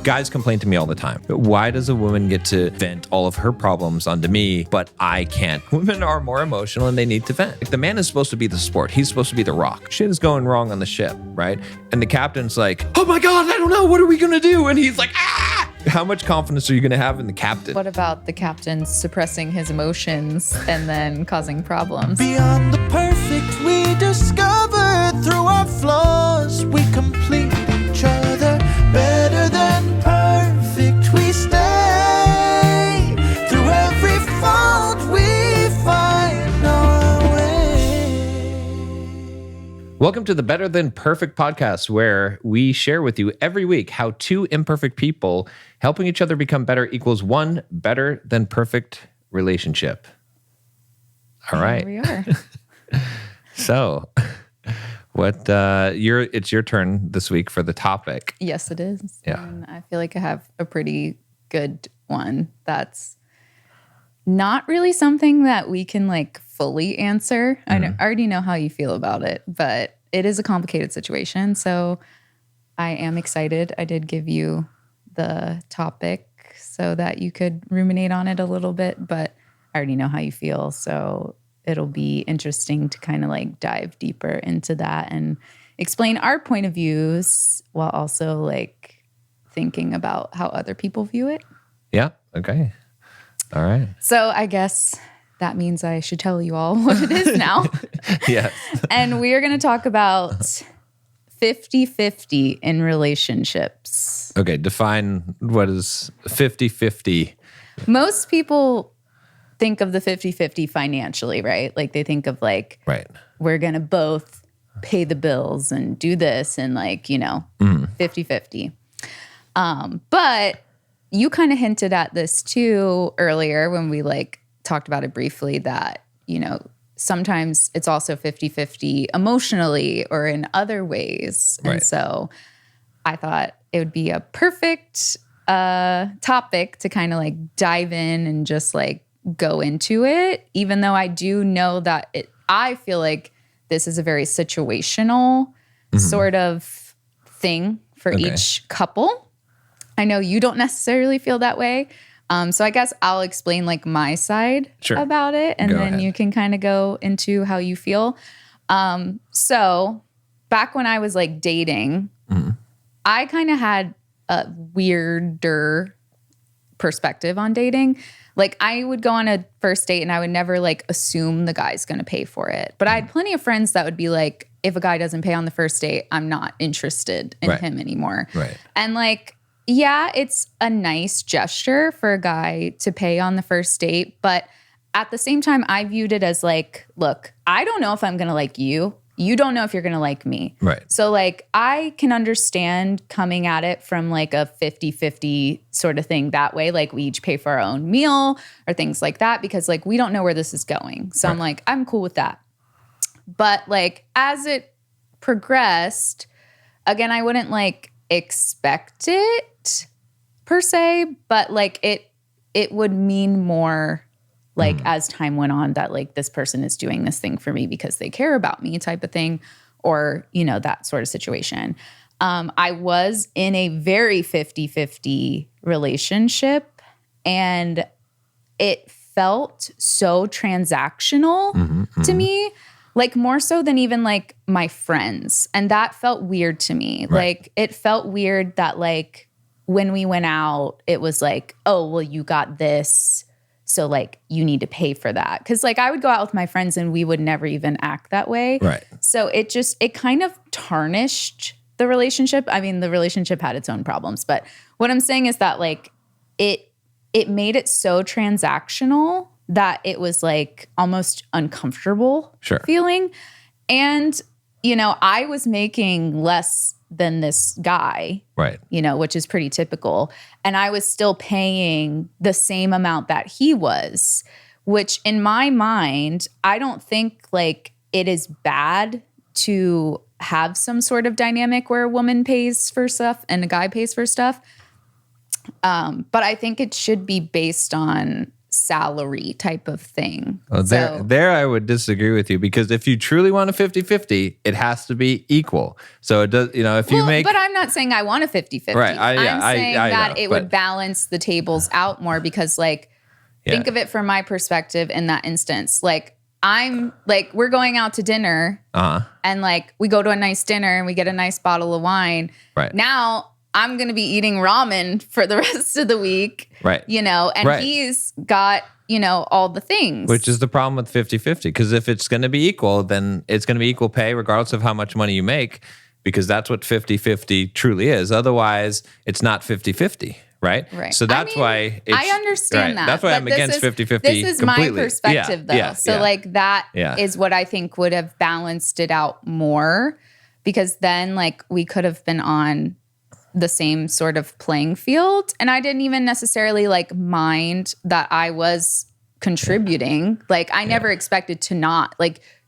Guys complain to me all the time. Why does a woman get to vent all of her problems onto me, but I can't? Women are more emotional and they need to vent. Like, the man is supposed to be the sport. He's supposed to be the rock. Shit is going wrong on the ship, right? And the captain's like, oh my God, I don't know. What are we going to do? And he's like, ah! How much confidence are you going to have in the captain? What about the captain suppressing his emotions and then causing problems? Beyond the perfect we discover, through our flaws we complete each other. Better than perfect we stay. Through every fault we find our way. Welcome to the Better Than Perfect podcast, where we share with you every week how two imperfect people helping each other become better equals one better than perfect relationship. All right. Here we are. So, it's your turn this week for the topic. Yes, it is. Yeah. And I feel like I have a pretty good one that's not really something that we can like fully answer. I already know how you feel about it, but it is a complicated situation. So I am excited. I did give you the topic so that you could ruminate on it a little bit, but I already know how you feel. So it'll be interesting to kind of like dive deeper into that and explain our point of views while also like thinking about how other people view it. Yeah. Okay. All right. So I guess that means I should tell you all what it is now. Yes. And we are going to talk about 50-50 in relationships. Okay. Define what is 50-50. Most people think of the 50-50 financially, right? Like they think of like, Right. we're going to both pay the bills and do this and like, 50-50. But you kind of hinted at this too earlier when we like talked about it briefly that, sometimes it's also 50-50 emotionally or in other ways. Right. And so I thought it would be a perfect topic to kind of like dive in and just like go into it, even though I do know that I feel like this is a very situational sort of thing for each couple. I know you don't necessarily feel that way. So I guess I'll explain like my side about it, and then you can kind of go into how you feel. So back when I was like dating, I kind of had a weirder perspective on dating. Like I would go on a first date and I would never like assume the guy's going to pay for it. But I had plenty of friends that would be like, if a guy doesn't pay on the first date, I'm not interested in him anymore. Right. And like, yeah, it's a nice gesture for a guy to pay on the first date. But at the same time, I viewed it as like, look, I don't know if I'm going to like you. You don't know if you're going to like me. Right. So like I can understand coming at it from like a 50-50 sort of thing that way. Like we each pay for our own meal or things like that because like we don't know where this is going. So I'm like, I'm cool with that. But like as it progressed, again, I wouldn't like expect it per se, but like it would mean more like as time went on that like this person is doing this thing for me because they care about me type of thing, or, that sort of situation. I was in a very 50-50 relationship and it felt so transactional to me, like more so than even like my friends. And that felt weird to me. Right. Like it felt weird that like when we went out, it was like, oh, well, you got this. So like you need to pay for that. Cause like I would go out with my friends and we would never even act that way. Right. So it kind of tarnished the relationship. I mean, the relationship had its own problems, but what I'm saying is that like it made it so transactional that it was like almost uncomfortable feeling. And, I was making less than this guy, right? Which is pretty typical. And I was still paying the same amount that he was, which in my mind, I don't think like it is bad to have some sort of dynamic where a woman pays for stuff and a guy pays for stuff. But I think it should be based on salary type of thing. Well, there I would disagree with you, because if you truly want a 50-50, it has to be equal. So it does, if you make... But I'm not saying I want a 50-50. Right. I'm saying that know, it would balance the tables out more, because think of it from my perspective in that instance. I'm we're going out to dinner and we go to a nice dinner and we get a nice bottle of wine. Right. Now I'm going to be eating ramen for the rest of the week. Right. And he's got, all the things. Which is the problem with 50-50, because if it's going to be equal, then it's going to be equal pay regardless of how much money you make, because that's what 50-50 truly is. Otherwise, it's not 50-50. Right? So that's why I understand that. That's why I'm against 50-50 This is completely. my perspective, though. That is what I think would have balanced it out more, because then we could have been on the same sort of playing field. And I didn't even necessarily mind that I was contributing. I never expected to not.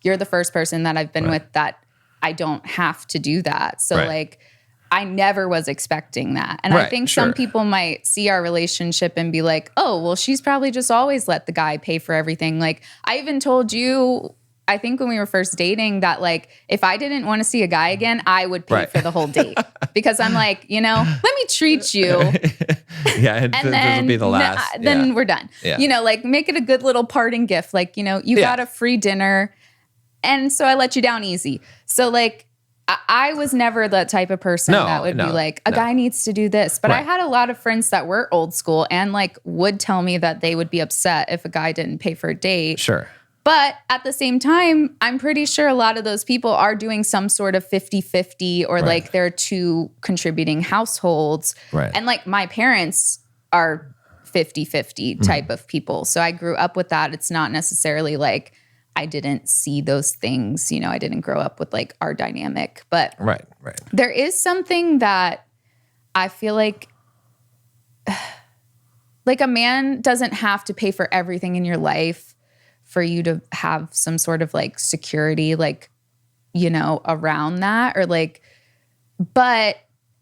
You're the first person that I've been with that I don't have to do that. So I never was expecting that. And I think some people might see our relationship and be like, oh, well, she's probably just always let the guy pay for everything. I even told you, I think when we were first dating, that if I didn't want to see a guy again, I would pay for the whole date. Because I'm let me treat you. And this will be the last. Then we're done. Yeah. Make it a good little parting gift. You got a free dinner. And so I let you down easy. So I was never the type of person that would be a guy needs to do this. But I had a lot of friends that were old school and would tell me that they would be upset if a guy didn't pay for a date. Sure. But at the same time, I'm pretty sure a lot of those people are doing some sort of 50-50 or they're two contributing households. Right. And my parents are 50-50 type of people. So I grew up with that. It's not necessarily I didn't see those things, I didn't grow up with our dynamic, but right. There is something that I feel like a man doesn't have to pay for everything in your life for you to have some sort of security, around that but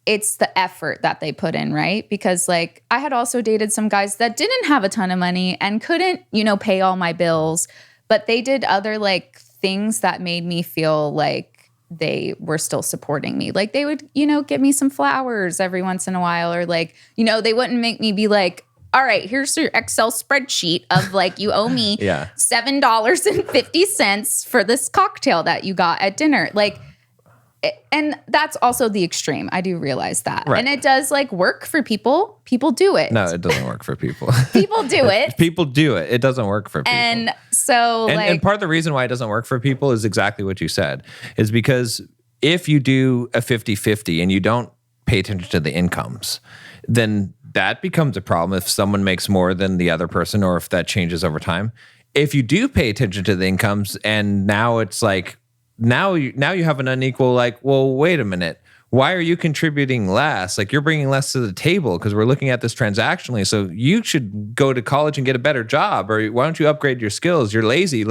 it's the effort that they put in, right? Because I had also dated some guys that didn't have a ton of money and couldn't, pay all my bills. But they did other things that made me feel like they were still supporting me. They would, give me some flowers every once in a while, or they wouldn't make me be all right, here's your Excel spreadsheet of you owe me $7.50 for this cocktail that you got at dinner. And that's also the extreme. I do realize that. Right. And it does work for people. People do it. No, it doesn't work for people. People do it. People do it. It doesn't work for people. And so and part of the reason why it doesn't work for people is exactly what you said, is because if you do a 50-50 and you don't pay attention to the incomes, then that becomes a problem if someone makes more than the other person, or if that changes over time. If you do pay attention to the incomes and now it's now you have an unequal, well, wait a minute. Why are you contributing less? You're bringing less to the table because we're looking at this transactionally. So you should go to college and get a better job, or why don't you upgrade your skills? You're lazy.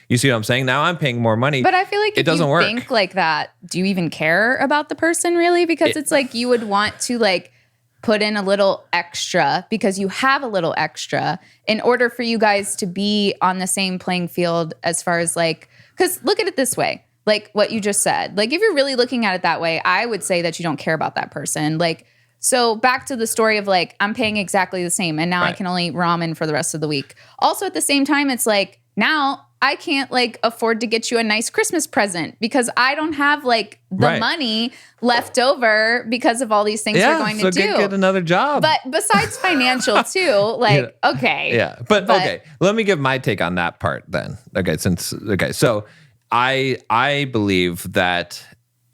You see what I'm saying? Now I'm paying more money. But I feel it doesn't work. Think like that, do you even care about the person really? Because it's you would want to put in a little extra because you have a little extra in order for you guys to be on the same playing field as far as because look at it this way. What you just said, if you're really looking at it that way, I would say that you don't care about that person. So back to the story of I'm paying exactly the same and now I can only eat ramen for the rest of the week. Also at the same time, it's now I can't afford to get you a nice Christmas present because I don't have the money left over because of all these things you're going to do. Get another job. But besides financial too, okay. Yeah. But okay, let me give my take on that part then. So I believe that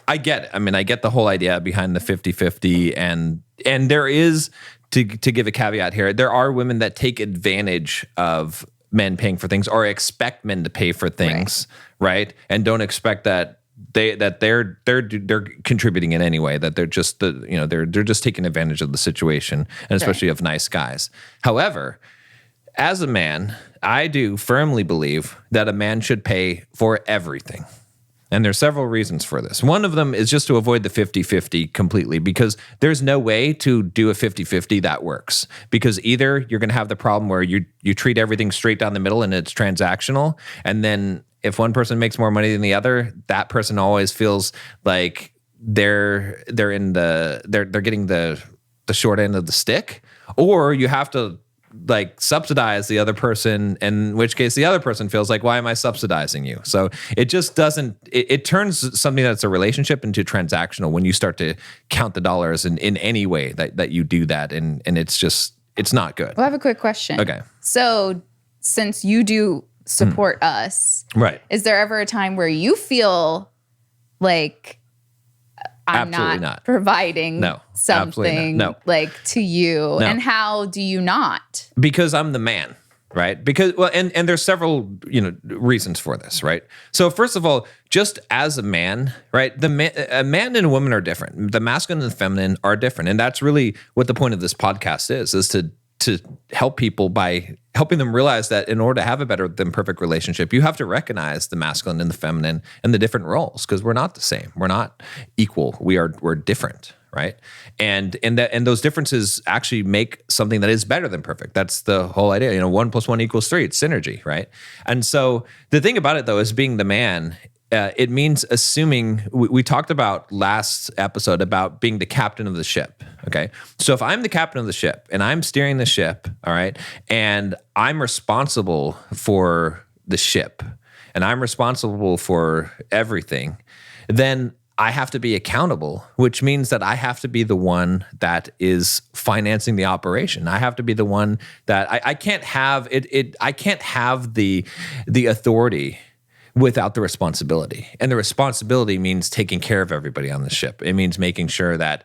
I get it. I mean, I get the whole idea behind the 50-50 and there is, to give a caveat here, there are women that take advantage of men paying for things or expect men to pay for things, right? And don't expect that they're contributing in any way, that they're just they're just taking advantage of the situation, and especially of nice guys. However, as a man, I do firmly believe that a man should pay for everything. And there's several reasons for this. One of them is just to avoid the 50-50 completely, because there's no way to do a 50-50 that works. Because either you're going to have the problem where you treat everything straight down the middle and it's transactional, and then if one person makes more money than the other, that person always feels like they're getting the short end of the stick, or you have to like subsidize the other person, in which case the other person feels like, why am I subsidizing you? So it just doesn't, it turns something that's a relationship into transactional when you start to count the dollars in any way that you do that. And it's not good. Well, I have a quick question. Okay. So since you do support us, Right. is there ever a time where you feel like I'm Absolutely not not. providing No, absolutely something not. No. like to you? No. And how do you not? Because I'm the man, right? Because, well, and there's several, reasons for this, right? So first of all, just as a man, right? A man and a woman are different. The masculine and the feminine are different. And that's really what the point of this podcast is to help people by helping them realize that in order to have a better than perfect relationship, you have to recognize the masculine and the feminine and the different roles, because we're not the same. We're not equal. We're different, right? And those differences actually make something that is better than perfect. That's the whole idea. 1 + 1 = 3. It's synergy, right? And so the thing about it, though, is being the man. It means assuming, we talked about last episode about being the captain of the ship, okay? So if I'm the captain of the ship and I'm steering the ship, all right, and I'm responsible for the ship and I'm responsible for everything, then I have to be accountable, which means that I have to be the one that is financing the operation. I have to be the one that I can't have it. I can't have the authority without the responsibility. And the responsibility means taking care of everybody on the ship. It means making sure that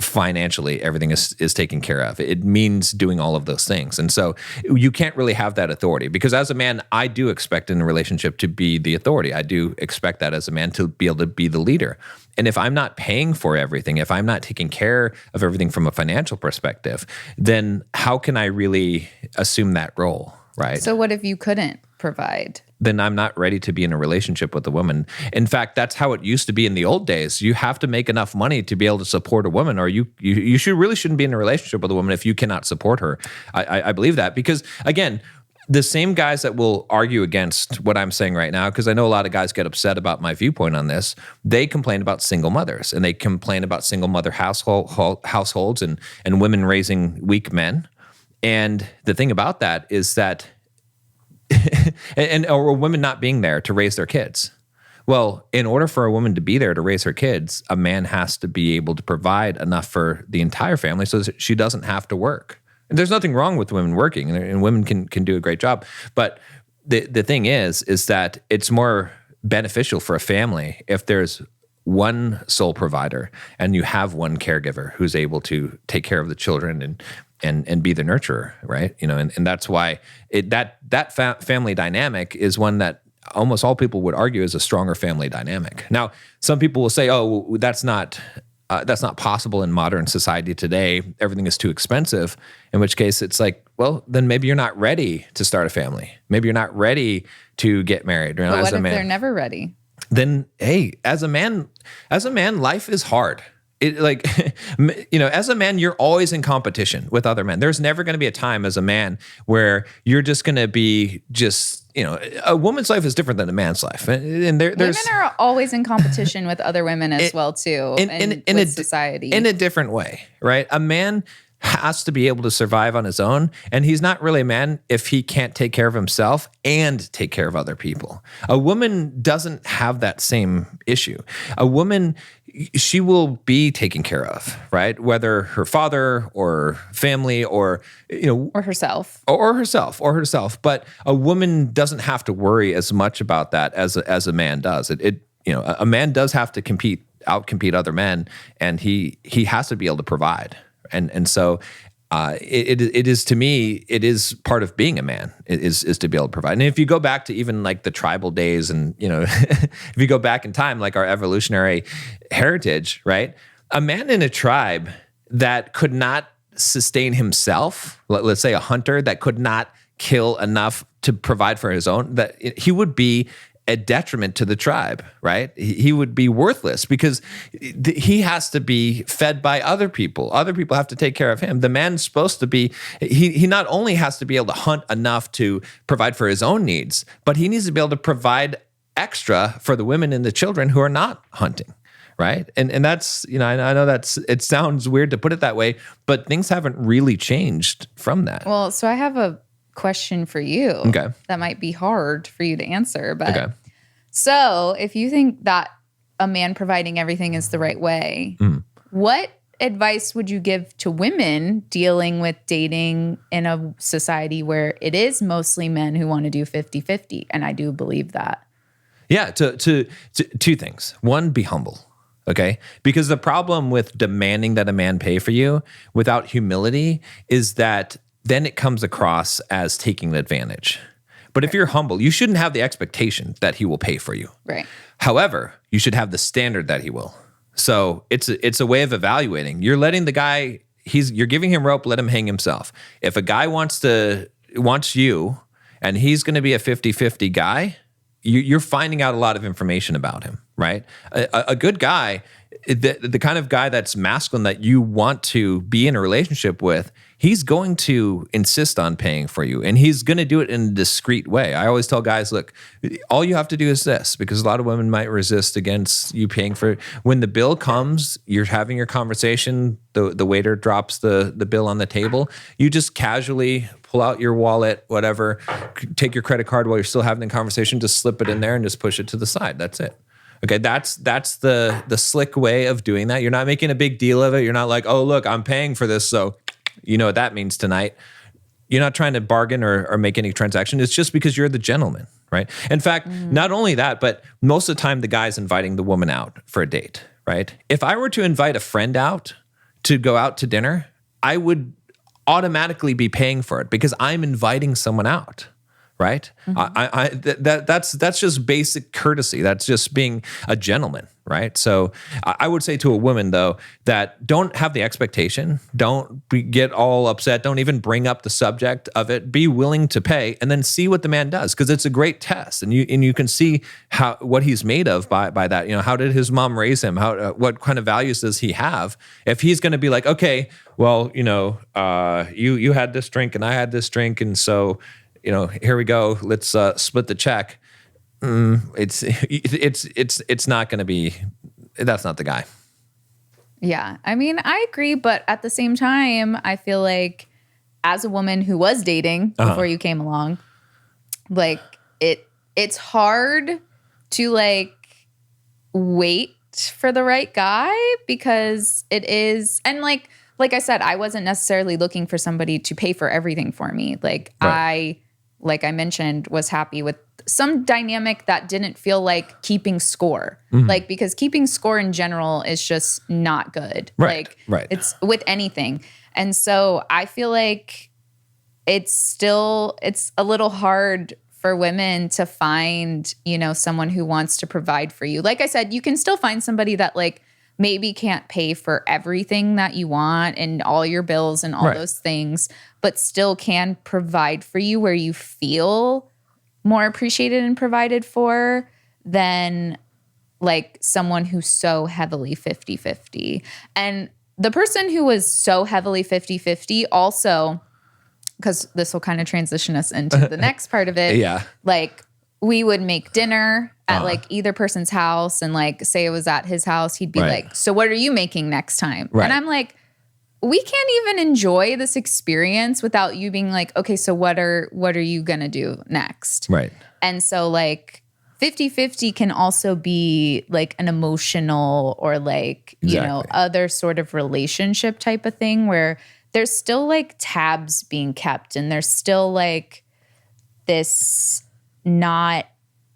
financially everything is taken care of. It means doing all of those things. And so you can't really have that authority, because as a man, I do expect in a relationship to be the authority. I do expect that as a man to be able to be the leader. And if I'm not paying for everything, if I'm not taking care of everything from a financial perspective, then how can I really assume that role, right? So what if you couldn't provide? Then I'm not ready to be in a relationship with a woman. In fact, that's how it used to be in the old days. You have to make enough money to be able to support a woman, or you really shouldn't be in a relationship with a woman if you cannot support her. I believe that, because again, the same guys that will argue against what I'm saying right now, because I know a lot of guys get upset about my viewpoint on this, they complain about single mothers, and they complain about single mother households and women raising weak men. And the thing about that is that or women not being there to raise their kids. Well, in order for a woman to be there to raise her kids, a man has to be able to provide enough for the entire family so that she doesn't have to work. And there's nothing wrong with women working, and women can do a great job. But the thing is that it's more beneficial for a family if there's one sole provider and you have one caregiver who's able to take care of the children and be the nurturer, right? And that's why that family dynamic is one that almost all people would argue is a stronger family dynamic. Now, some people will say, "Oh, well, that's not possible in modern society today. Everything is too expensive." In which case, it's like, well, then maybe you're not ready to start a family. Maybe you're not ready to get married. But what if they're never ready? Then, hey, as a man, life is hard. As a man, you're always in competition with other men. There's never going to be a time as a man where you're just going to be a woman's life is different than a man's life. And there's women are always in competition with other women as well, too, in society. In a different way, right? A man has to be able to survive on his own, and he's not really a man if he can't take care of himself and take care of other people. A woman doesn't have that same issue. A woman, she will be taken care of, right? Whether her father or family or herself. Or herself. But a woman doesn't have to worry as much about that as a man does. A man does have to outcompete other men, and he has to be able to provide. And so it is, to me, it is part of being a man is to be able to provide. And if you go back to even like the tribal days, and if you go back in time, like our evolutionary heritage, right? A man in a tribe that could not sustain himself, let's say a hunter that could not kill enough to provide for his own, that he would be a detriment to the tribe, right? He would be worthless because he has to be fed by other people. Other people have to take care of him. The man's supposed to be, he not only has to be able to hunt enough to provide for his own needs, but he needs to be able to provide extra for the women and the children who are not hunting. Right. And that's, I know it sounds weird to put it that way, but things haven't really changed from that. Well, so I have a question for you. Okay. That might be hard for you to answer, but Okay. So if you think that a man providing everything is the right way, what advice would you give to women dealing with dating in a society where it is mostly men who want to do 50-50? And I do believe that. Yeah. To two things. One, be humble. Okay. Because the problem with demanding that a man pay for you without humility is that then it comes across as taking advantage. But if you're humble, you shouldn't have the expectation that he will pay for you. Right. However, you should have the standard that he will. So it's a way of evaluating. You're letting the guy, you're giving him rope, let him hang himself. If a guy wants you and he's going to be a 50-50 guy, you're finding out a lot of information about him, right? A good guy, the kind of guy that's masculine that you want to be in a relationship with, he's going to insist on paying for you, and he's going to do it in a discreet way. I always tell guys, look, all you have to do is this, because a lot of women might resist against you paying for it. When the bill comes, you're having your conversation, the waiter drops the bill on the table, you just casually pull out your wallet, whatever, take your credit card while you're still having the conversation, just slip it in there and just push it to the side. That's it. Okay, that's the slick way of doing that. You're not making a big deal of it. You're not like, oh, look, I'm paying for this, so you know what that means tonight. You're not trying to bargain or make any transaction. It's just because you're the gentleman, right? In fact, not only that, but most of the time the guy's inviting the woman out for a date, right? If I were to invite a friend out to go out to dinner, I would automatically be paying for it because I'm inviting someone out, right? That's just basic courtesy. That's just being a gentleman, right? So I would say to a woman, though, that don't have the expectation. Don't get all upset. Don't even bring up the subject of it. Be willing to pay and then see what the man does, because it's a great test. And you can see what he's made of by that. How did his mom raise him? What kind of values does he have? If he's going to be like, okay, well, you had this drink and I had this drink, and so here we go. Let's split the check. It's not going to be. That's not the guy. Yeah, I mean, I agree, but at the same time, I feel like as a woman who was dating before you came along, like it's hard to like wait for the right guy, because it is, and like I said, I wasn't necessarily looking for somebody to pay for everything for me. Like right. Like I mentioned, was happy with some dynamic that didn't feel like keeping score. Like, because keeping score in general is just not good. Right. Like, right. It's with anything. And so I feel like it's a little hard for women to find, someone who wants to provide for you. Like I said, you can still find somebody that like maybe can't pay for everything that you want and all your bills and all right. those things, but still can provide for you where you feel more appreciated and provided for than like someone who's so heavily 50-50. And the person who was so heavily 50-50 also, because this will kind of transition us into the next part of it. Yeah. Like we would make dinner at like either person's house, and like say it was at his house, he'd be right. like, so what are you making next time? Right. And I'm like, we can't even enjoy this experience without you being like, okay, so what are you going to do next? Right. And so like 50-50 can also be like an emotional or like, Exactly. other sort of relationship type of thing where there's still like tabs being kept, and there's still like this not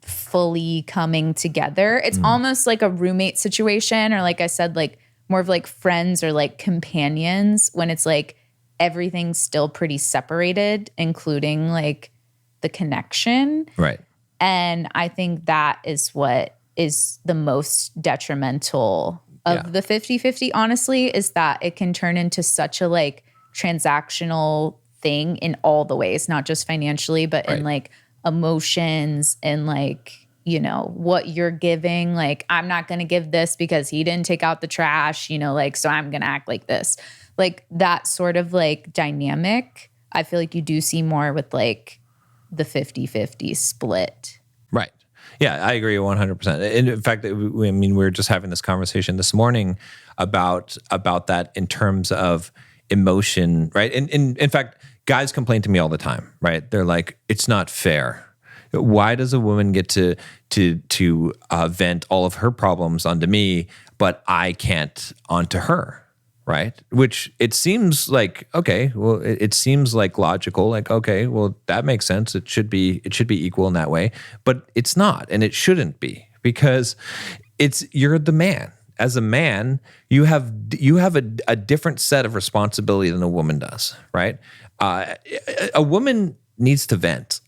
fully coming together. It's almost like a roommate situation, or like I said, like more of like friends or like companions, when it's like everything's still pretty separated, including like the connection. Right. And I think that is what is the most detrimental of the 50-50, honestly, is that it can turn into such a like transactional thing in all the ways, not just financially, but right. in like emotions and like what you're giving. Like, I'm not going to give this because he didn't take out the trash, like, so I'm going to act like this. Like that sort of like dynamic, I feel like you do see more with like the 50-50 split. Right. Yeah, I agree 100%. And in fact, we were just having this conversation this morning about that in terms of emotion, right? And in fact, guys complain to me all the time, right? They're like, it's not fair. Why does a woman get to vent all of her problems onto me, but I can't onto her? Right? Which it seems like, okay, well, it seems like logical, like, okay, well, that makes sense. It should be equal in that way, but it's not, and it shouldn't be, because you're the man. As a man, you have a different set of responsibility than a woman does, right? A woman needs to vent.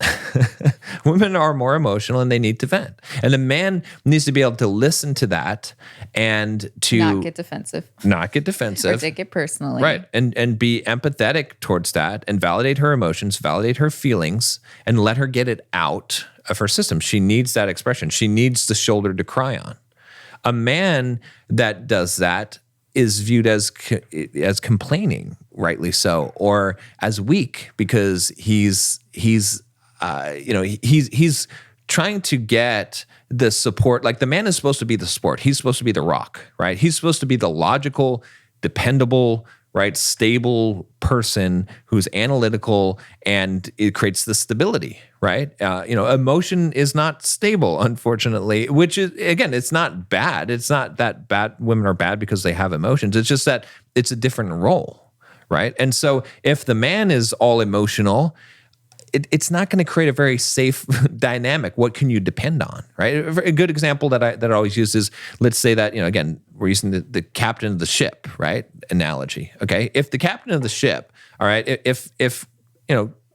Women are more emotional and they need to vent. And a man needs to be able to listen to that and to not get defensive. Or take it personally. Right. And be empathetic towards that and validate her emotions, validate her feelings, and let her get it out of her system. She needs that expression. She needs the shoulder to cry on. A man that does that is viewed as complaining, rightly so, or as weak because he's trying to get the support. Like, the man is supposed to be the support. He's supposed to be the rock, right? He's supposed to be the logical, dependable, right, stable person who's analytical, and it creates the stability, right? Emotion is not stable, unfortunately, which is, again, it's not bad. It's not that bad. Women are bad because they have emotions. It's just that it's a different role, right? And so if the man is all emotional, it's not going to create a very safe dynamic. What can you depend on, right? A good example that I always use is, let's say that, again, we're using the captain of the ship, right? Analogy. Okay. If the captain of the ship, all right, if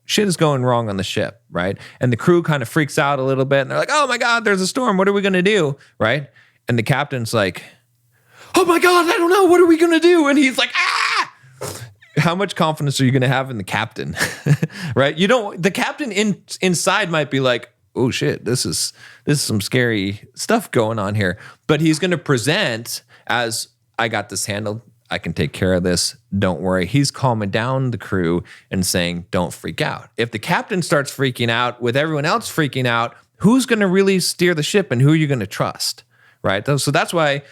shit is going wrong on the ship, right? And the crew kind of freaks out a little bit and they're like, oh my God, there's a storm. What are we going to do? Right. And the captain's like, oh my God, I don't know. What are we going to do? And he's like, ah! How much confidence are you going to have in the captain? Right? The captain inside might be like, oh shit, this is some scary stuff going on here. But he's going to present as, I got this handled. I can take care of this. Don't worry. He's calming down the crew and saying, don't freak out. If the captain starts freaking out with everyone else freaking out, who's going to really steer the ship and who are you going to trust? Right? So that's why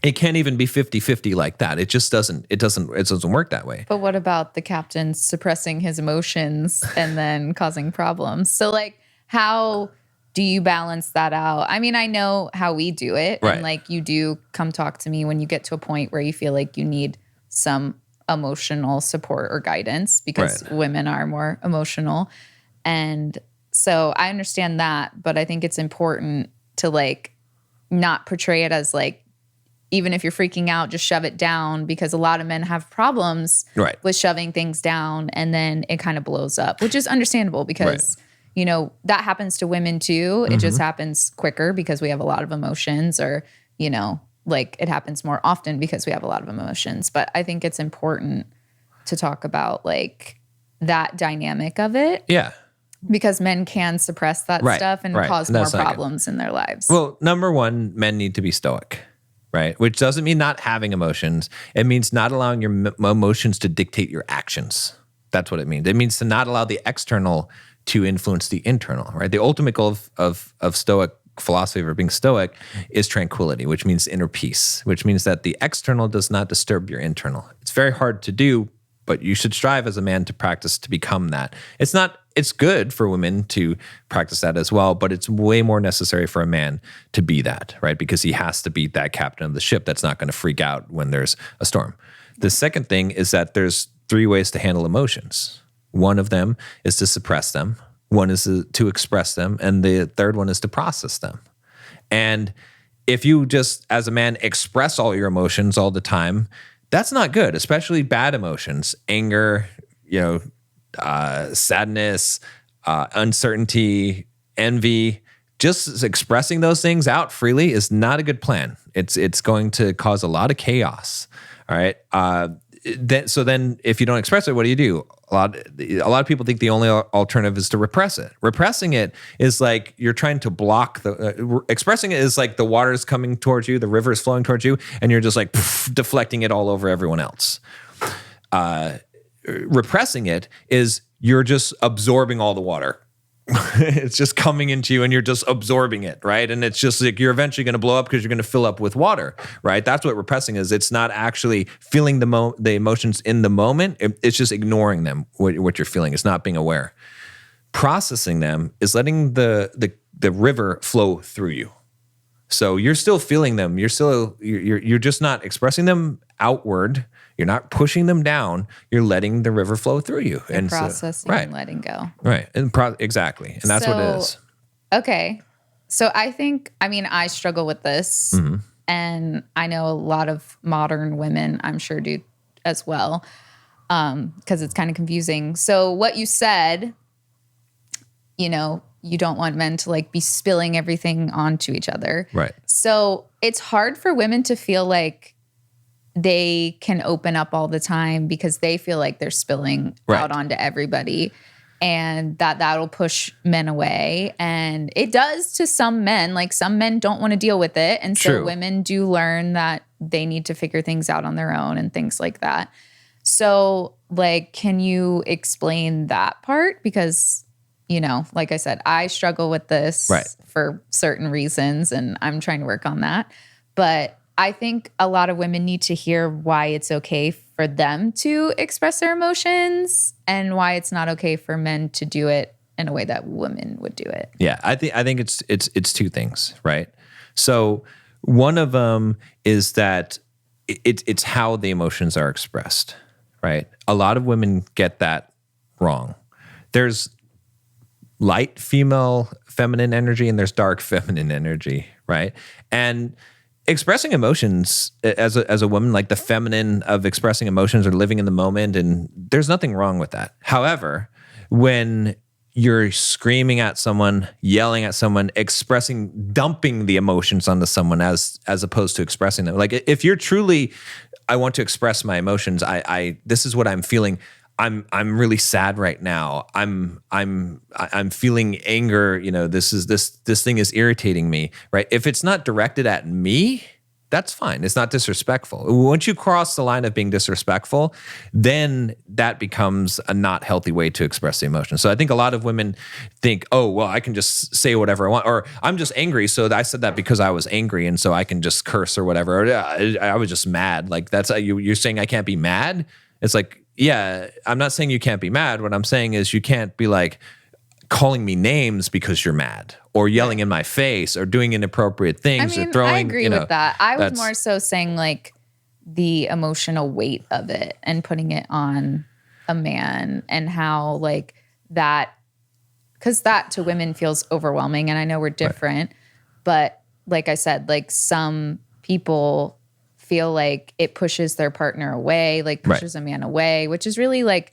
it can't even be 50-50 like that. It just doesn't work that way. But what about the captain suppressing his emotions and then causing problems? So like, how do you balance that out? I mean, I know how we do it. Right. And like, you do come talk to me when you get to a point where you feel like you need some emotional support or guidance, because women are more emotional. And so I understand that, but I think it's important to like not portray it as like, even if you're freaking out, just shove it down, because a lot of men have problems with shoving things down, and then it kind of blows up, which is understandable because, that happens to women too. Mm-hmm. It just happens quicker because we have a lot of emotions, or, like it happens more often because we have a lot of emotions. But I think it's important to talk about like that dynamic of it. Yeah. Because men can suppress that stuff and cause more problems in their lives. Well, number one, men need to be stoic. Right? Which doesn't mean not having emotions. It means not allowing your emotions to dictate your actions. That's what it means. It means to not allow the external to influence the internal, right? The ultimate goal of Stoic philosophy, or being Stoic, is tranquility, which means inner peace, which means that the external does not disturb your internal. It's very hard to do, but you should strive as a man to practice to become that. It's good for women to practice that as well, but it's way more necessary for a man to be that, right? Because he has to be that captain of the ship that's not going to freak out when there's a storm. The second thing is that there's 3 ways to handle emotions. One of them is to suppress them. One is to express them. And the third one is to process them. And if you just, as a man, express all your emotions all the time, that's not good, especially bad emotions, anger, sadness, uncertainty, envy. Just expressing those things out freely is not a good plan. It's going to cause a lot of chaos. All right. then if you don't express it, what do? A lot of people think the only alternative is to repress it. Repressing it is like you're trying to block expressing it is like the water is coming towards you, the river is flowing towards you, and you're just like deflecting it all over everyone else. Repressing it is you're just absorbing all the water. It's just coming into you and you're just absorbing it, right? And it's just like you're eventually going to blow up because you're going to fill up with water, right? That's what repressing is. It's not actually feeling the emotions in the moment. It's just ignoring them, what you're feeling. It's not being aware. Processing them is letting the river flow through you. So you're still feeling them. You're just not expressing them outward. You're not pushing them down. You're letting the river flow through you. And processing and letting go. Right. And exactly. And that's what it is. Okay. So I struggle with this. Mm-hmm. And I know a lot of modern women, I'm sure, do as well. Because it's kind of confusing. So what you said, you don't want men to like be spilling everything onto each other. Right. So it's hard for women to feel like they can open up all the time because they feel like they're spilling out onto everybody, and that'll push men away. And it does to some men. Like some men don't want to deal with it. And so women do learn that they need to figure things out on their own and things like that. So like, can you explain that part? Because, like I said, I struggle with this for certain reasons and I'm trying to work on that. But I think a lot of women need to hear why it's okay for them to express their emotions and why it's not okay for men to do it in a way that women would do it. Yeah, I think it's two things, right? So one of them is that it's how the emotions are expressed, right? A lot of women get that wrong. There's light female feminine energy and there's dark feminine energy, right? And expressing emotions as a woman, like the feminine of expressing emotions or living in the moment, and there's nothing wrong with that. However, when you're screaming at someone, yelling at someone, dumping the emotions onto someone as opposed to expressing them. Like if you're truly, I want to express my emotions. This is what I'm feeling. I'm really sad right now. I'm feeling anger. This thing is irritating me, right? If it's not directed at me, that's fine. It's not disrespectful. Once you cross the line of being disrespectful, then that becomes a not healthy way to express the emotion. So I think a lot of women think, oh, well, I can just say whatever I want, or I'm just angry. So I said that because I was angry. And so I can just curse or whatever. Or I was just mad. Like that's you're saying I can't be mad. It's like, yeah, I'm not saying you can't be mad. What I'm saying is you can't be like calling me names because you're mad or yelling in my face or doing inappropriate things or throwing. I agree with that. I was more so saying like the emotional weight of it and putting it on a man and how like that, because that to women feels overwhelming. And I know we're different, but like I said, like some people feel like it pushes their partner away, like pushes a man away, which is really like,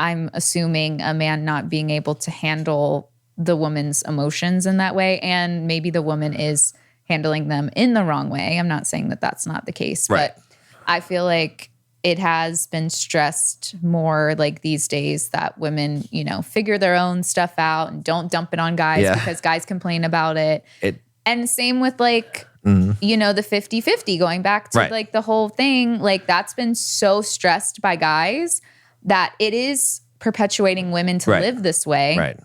I'm assuming a man not being able to handle the woman's emotions in that way. And maybe the woman is handling them in the wrong way. I'm not saying that that's not the case, but I feel like it has been stressed more like these days that women, figure their own stuff out and don't dump it on guys because guys complain about it. And same with like, the 50-50 going back to like the whole thing, like that's been so stressed by guys that it is perpetuating women to live this way. Right.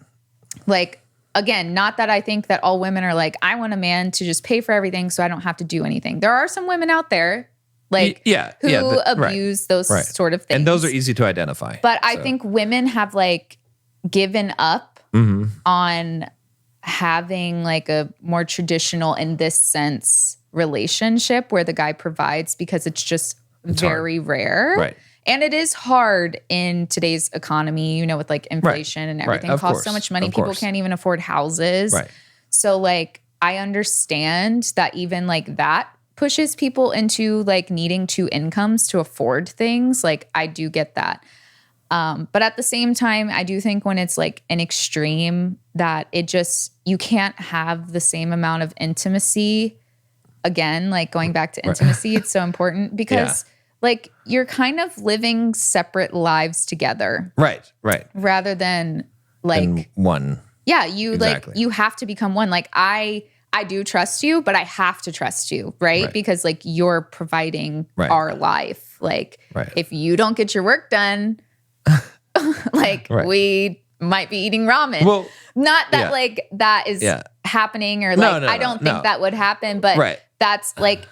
Like, again, not that I think that all women are like, I want a man to just pay for everything so I don't have to do anything. There are some women out there like who abuse those sort of things. And those are easy to identify. But I think women have like given up on having like a more traditional in this sense relationship where the guy provides because it's just very rare. Right. And it is hard in today's economy, with like inflation and everything costs so much money. People can't even afford houses. Right. So like, I understand that even like that pushes people into like needing two incomes to afford things. Like I do get that. But at the same time, I do think when it's like an extreme that you can't have the same amount of intimacy. Again, like going back to intimacy, it's so important because like you're kind of living separate lives together Right. rather than like And one. yeah, you Exactly. like you have to become one. Like I do trust you, but I have to trust you, right? Right. Because like you're providing Right. our life. Like Right. if you don't get your work done, like Right. we might be eating ramen. Well, not that yeah. like that is Yeah. happening or No, like no, I no, don't think no. that would happen, but Right. that's like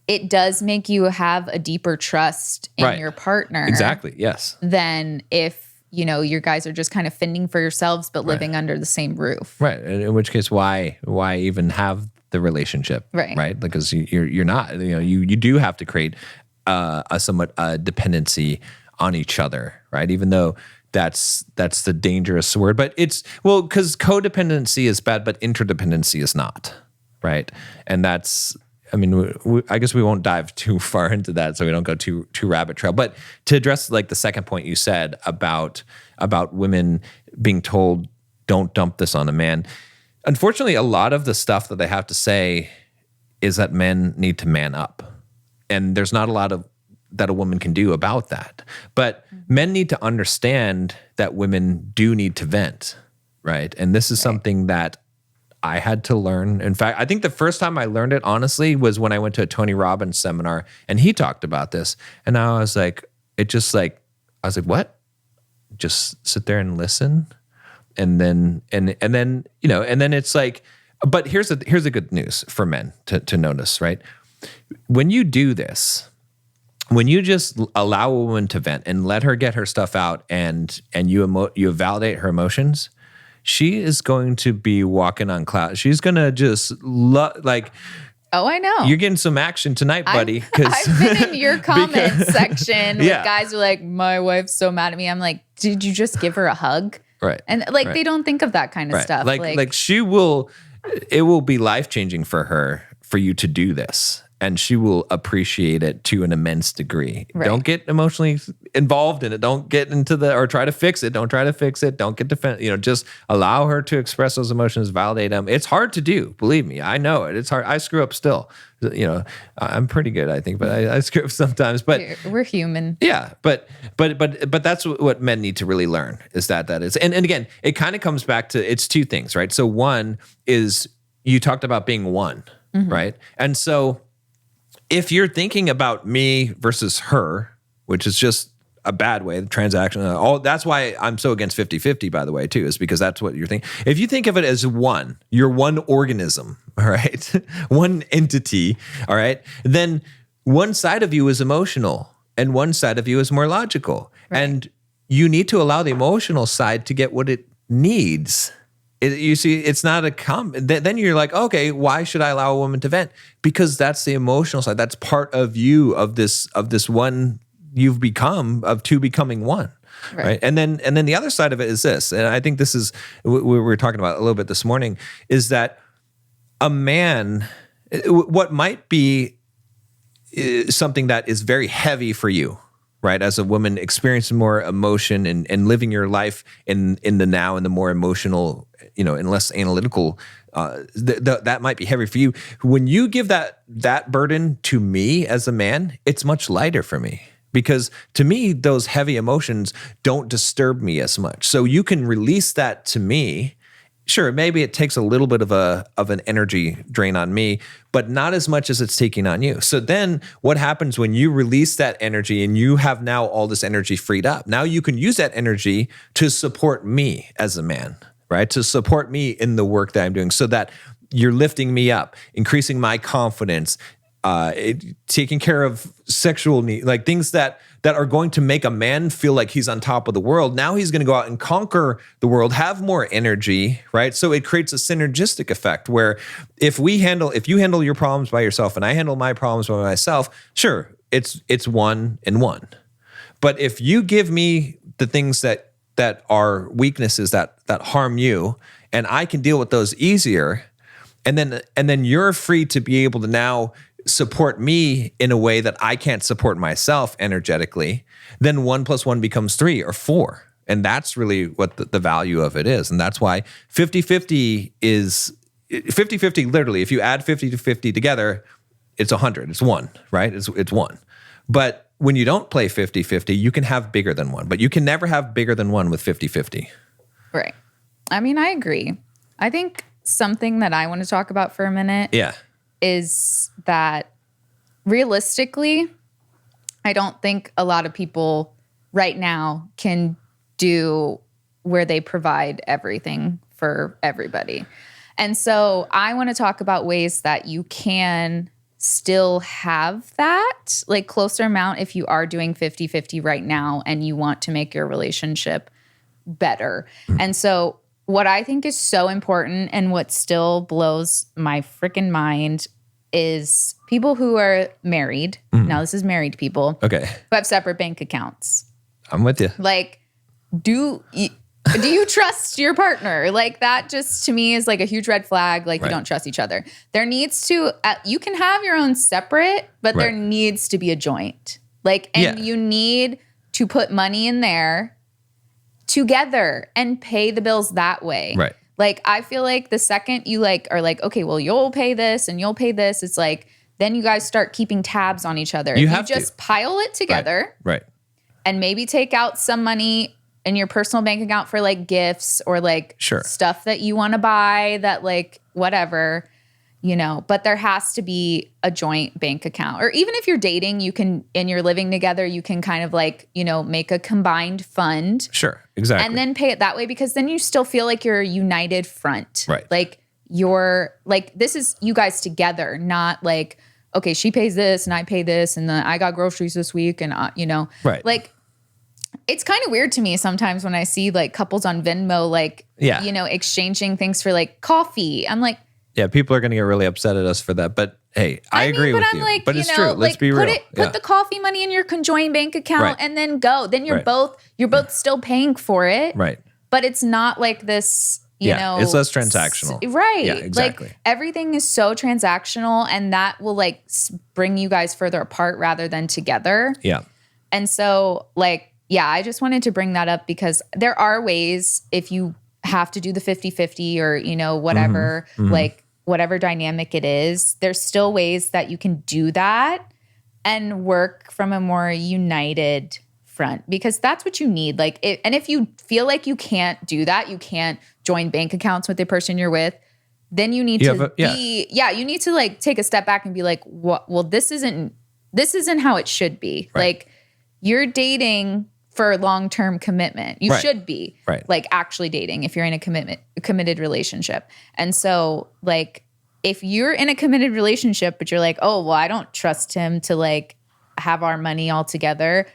it does make you have a deeper trust in Right. your partner Exactly. Yes. than if, you know, you guys are just kind of fending for yourselves but living under the same roof. Right. In which case, why even have the relationship? Right. Right. Because you're not. You know, you do have to create a somewhat dependency on each other. Right. Even though that's the dangerous word, but it's because codependency is bad, but interdependency is not. Right. And that's. I mean, I guess we won't dive too far into that, so we don't go too rabbit trail. But to address like the second point you said about women being told, "Don't dump this on a man." Unfortunately, a lot of the stuff that they have to say is that men need to man up, and there's not a lot of that a woman can do about that. But men need to understand that women do need to vent, right? And this is something that I had to learn. In fact, I think the first time I learned it, honestly, was when I went to a Tony Robbins seminar and he talked about this. And I was like, I was like, what? Just sit there and listen. And then, you know, and then it's like, but here's the good news for men to notice, right? When you do this, when you just allow a woman to vent and let her get her stuff out and you validate her emotions, she is going to be walking on clouds. She's going to just like, oh, I know. You're getting some action tonight, buddy. I've been in your comment section with Yeah. guys who are like, my wife's so mad at me. I'm like, did you just give her a hug? Right. And like, Right. they don't think of that kind of stuff. Like she will, it will be life-changing for her for you to do this. And she will appreciate it to an immense degree. Right. Don't get emotionally involved in it. Don't get into or try to fix it. Don't try to fix it. Don't get defensive. You know, just allow her to express those emotions, validate them. It's hard to do. Believe me, I know it. It's hard. I screw up still. You know, I'm pretty good, I think, but I screw up sometimes. But we're human. yeah, but that's what men need to really learn is that is. And again, it kind of comes back to it's two things, right? So one is you talked about being one, right? And so if you're thinking about me versus her, which is just a bad way, the transaction, that's why I'm so against 50-50, by the way, too, is because that's what you're thinking. If you think of it as one, you're one organism, all right? One entity, all right? Then one side of you is emotional and one side of you is more logical. Right. And you need to allow the emotional side to get what it needs. You see, it's not then you're like, okay, why should I allow a woman to vent? Because that's the emotional side. That's part of you, of this one you've become, of two becoming one. Right. And then the other side of it is this, and I think this is what we were talking about a little bit this morning, is that a man, what might be something that is very heavy for you, right? As a woman experiencing more emotion and living your life in the now, in the more emotional, you know, and less analytical, that might be heavy for you. When you give that burden to me as a man, it's much lighter for me. Because to me, those heavy emotions don't disturb me as much. So you can release that to me. Sure, maybe it takes a little bit of an energy drain on me, but not as much as it's taking on you. So then what happens when you release that energy and you have now all this energy freed up? Now you can use that energy to support me as a man, right? To support me in the work that I'm doing so that you're lifting me up, increasing my confidence, taking care of sexual needs, like things that are going to make a man feel like he's on top of the world. Now he's going to go out and conquer the world, have more energy, right? So it creates a synergistic effect where if you handle your problems by yourself and I handle my problems by myself, sure, it's one and one. But if you give me the things that are weaknesses that harm you, and I can deal with those easier, and then you're free to be able to now support me in a way that I can't support myself energetically, then 1 + 1 becomes 3 or 4. And that's really what the value of it is. And that's why 50-50 is 50-50, literally, if you add 50 to 50 together, it's 100. It's one, right? It's one. But when you don't play 50-50, you can have bigger than one, but you can never have bigger than one with 50-50. Right. I mean, I agree. I think something that I want to talk about for a minute is that realistically, I don't think a lot of people right now can do where they provide everything for everybody. And so I want to talk about ways that you can still have that, like closer amount if you are doing 50-50 right now and you want to make your relationship better. And so what I think is so important and what still blows my freaking mind is people who are married. Now this is married people. Okay. Who have separate bank accounts. I'm with you. Like, do you trust your partner? Like that just to me is like a huge red flag. Like you don't trust each other. There needs to, you can have your own separate, but there needs to be a joint. Like, and you need to put money in there together and pay the bills that way. Right. Like, I feel like the second you like are like, okay, well, you'll pay this and you'll pay this. It's like, then you guys start keeping tabs on each other. You just pile it together. Right. And maybe take out some money in your personal bank account for like gifts or like stuff that you want to buy that like whatever, you know, but there has to be a joint bank account. Or even if you're dating, you can, and you're living together, you can kind of like, you know, make a combined fund. Sure, exactly. And then pay it that way because then you still feel like you're a united front. Right. Like you're like, this is you guys together, not like, okay, she pays this and I pay this and then I got groceries this week and, you know. Right. Like, it's kind of weird to me sometimes when I see like couples on Venmo, like, you know, exchanging things for like coffee. I'm like, yeah, people are going to get really upset at us for that. But hey, I agree with you. Like, but it's true. Let's be real. Put the coffee money in your conjoined bank account and then go. Then you're both still paying for it. Right. But it's not like this, you know. It's less transactional. Right. Yeah, exactly. Like everything is so transactional and that will like bring you guys further apart rather than together. Yeah. And so like, yeah, I just wanted to bring that up because there are ways if you have to do the 50-50 or, you know, whatever, like whatever dynamic it is, there's still ways that you can do that and work from a more united front because that's what you need. Like, and if you feel like you can't do that, you can't join bank accounts with the person you're with, then you need you need to like take a step back and be like, what? Well, this isn't how it should be. Right. Like you're dating for long-term commitment. You should be like actually dating if you're in a committed relationship. And so like if you're in a committed relationship, but you're like, oh, well, I don't trust him to like have our money all together.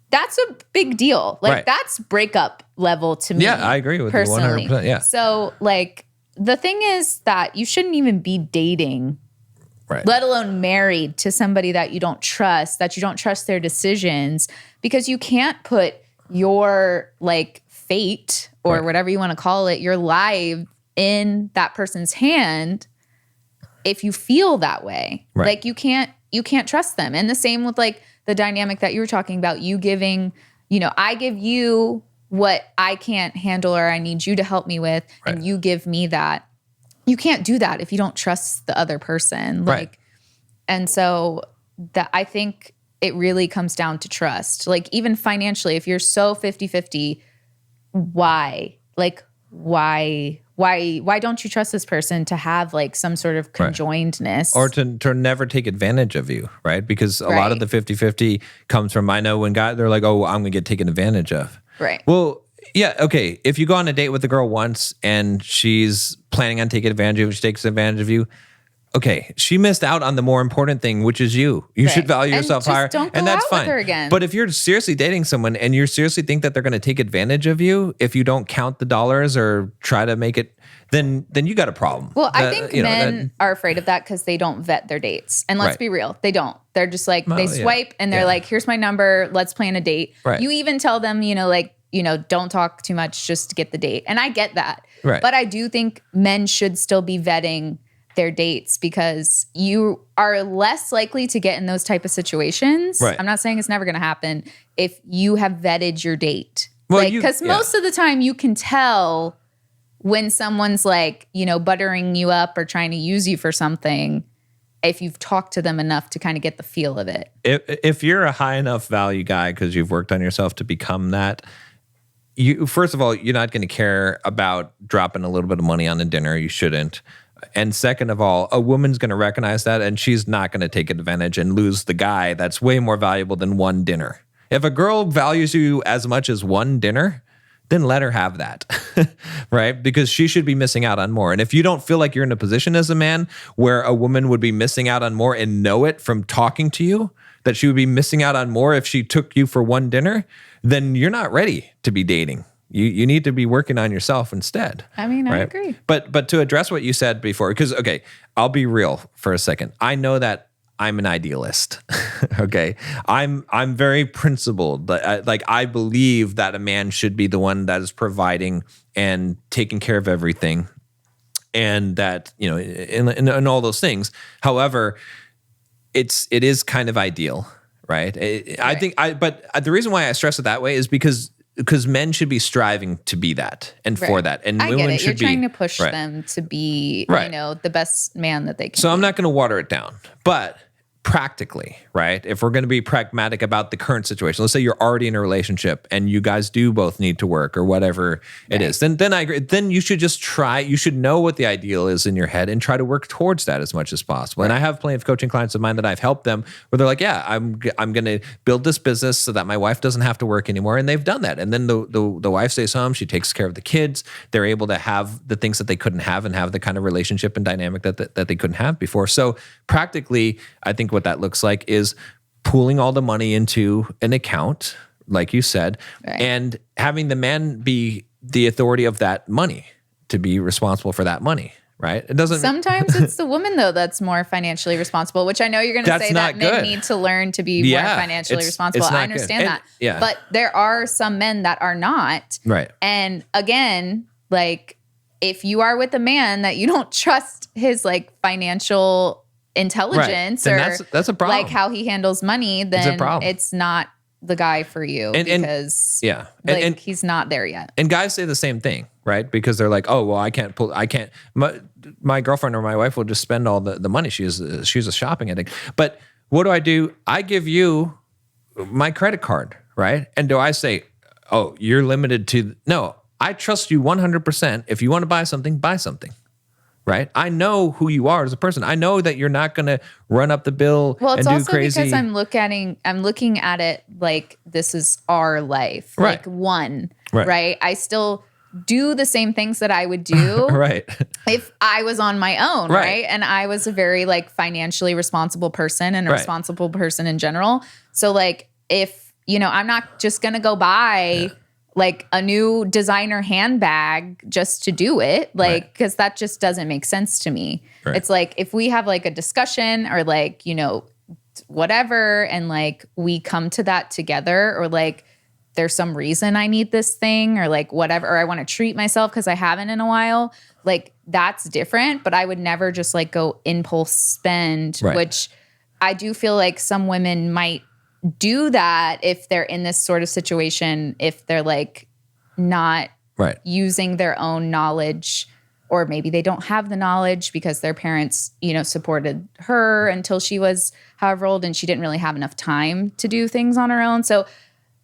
That's a big deal. Like that's breakup level to me. Yeah, I agree with personally. you 100%. Yeah. So like the thing is that you shouldn't even be dating, let alone married to somebody that you don't trust their decisions, because you can't put your like fate or whatever you want to call it, your life in that person's hand if you feel that way. Like you can't trust them. And the same with like the dynamic that you were talking about, you giving, you know, I give you what I can't handle or I need you to help me with, and you give me that. You can't do that if you don't trust the other person. Like, and so that I think it really comes down to trust. Like even financially, if you're so 50-50, why? Like, why don't you trust this person to have like some sort of conjoinedness? Or to never take advantage of you, right? Because a lot of the 50-50 comes from, I know when guys, they're like, oh, I'm going to get taken advantage of. Right. Well, yeah, okay. If you go on a date with a girl once and she's planning on taking advantage of you, she takes advantage of you, okay, she missed out on the more important thing, which is you. You should value yourself higher, and that's fine. With her again. But if you're seriously dating someone and you seriously think that they're going to take advantage of you, if you don't count the dollars or try to make it, then you got a problem. Well, I think men are afraid of that because they don't vet their dates. And let's be real, they don't. They're just like, they swipe and they're like, here's my number, let's plan a date. You even tell them, you know, like, you know, don't talk too much just to get the date. And I get that. But I do think men should still be vetting their dates because you are less likely to get in those type of situations. I'm not saying it's never going to happen if you have vetted your date. Well, because most of the time you can tell when someone's like, you know, buttering you up or trying to use you for something. if you've talked to them enough to kind of get the feel of it. If you're a high enough value guy because you've worked on yourself to become that, first of all, you're not going to care about dropping a little bit of money on a dinner. You shouldn't. And second of all, a woman's going to recognize that, and she's not going to take advantage and lose the guy that's way more valuable than one dinner. If a girl values you as much as one dinner, then let her have that, right? Because she should be missing out on more. And if you don't feel like you're in a position as a man where a woman would be missing out on more and know it from talking to you, that she would be missing out on more if she took you for one dinner, then you're not ready to be dating. You need to be working on yourself instead. I mean, right? I agree. But to address what you said before, because, okay, I'll be real for a second. I know that I'm an idealist. Okay. I'm very principled. I believe that a man should be the one that is providing and taking care of everything. And that, you know, in all those things. However, it is kind of ideal, right? I think but the reason why I stress it that way is because men should be striving to be that and for that. And I women get it. should You're trying be to push them to be, Right. you know, the best man that they can So be. I'm not going to water it down, but practically, right? If we're going to be pragmatic about the current situation, let's say you're already in a relationship and you guys do both need to work or whatever it is, then I agree. Then you should just try. You should know what the ideal is in your head and try to work towards that as much as possible. And I have plenty of coaching clients of mine that I've helped them where they're like, yeah, I'm going to build this business so that my wife doesn't have to work anymore, and they've done that. And then the wife stays home, she takes care of the kids. They're able to have the things that they couldn't have and have the kind of relationship and dynamic that they couldn't have before. So practically, I think what that looks like is pooling all the money into an account, like you said, and having the man be the authority of that money, to be responsible for that money, right? It doesn't. Sometimes it's the woman, though, that's more financially responsible, which I know you're going to say that men need to learn to be more financially responsible. I understand that. Yeah. But there are some men that are not. Right. And again, like, if you are with a man that you don't trust his like financial intelligence or that's a problem. like how he handles money, then it's not the guy for you because he's not there yet. And guys say the same thing, right? Because they're like, oh, well, I can't, my girlfriend or my wife will just spend all the money. She's a shopping addict. But what do? I give you my credit card, right? And do I say, oh, you're limited to, no, I trust you 100%. If you want to buy something, buy something. Right? I know who you are as a person. I know that you're not going to run up the bill and do crazy. Well, it's also because I'm looking at it like this is our life. Right. Like one, right? I still do the same things that I would do right. if I was on my own, right? And I was a very like financially responsible person and a responsible person in general. So like if, you know, I'm not just going to go buy like a new designer handbag just to do it. Like, because that just doesn't make sense to me. Right. It's like, if we have like a discussion or like, you know, whatever, and like we come to that together, or like there's some reason I need this thing or like whatever, or I want to treat myself because I haven't in a while, like that's different. But I would never just like go impulse spend, which I do feel like some women might do that if they're in this sort of situation, if they're like not using their own knowledge, or maybe they don't have the knowledge because their parents, you know, supported her until she was however old and she didn't really have enough time to do things on her own. So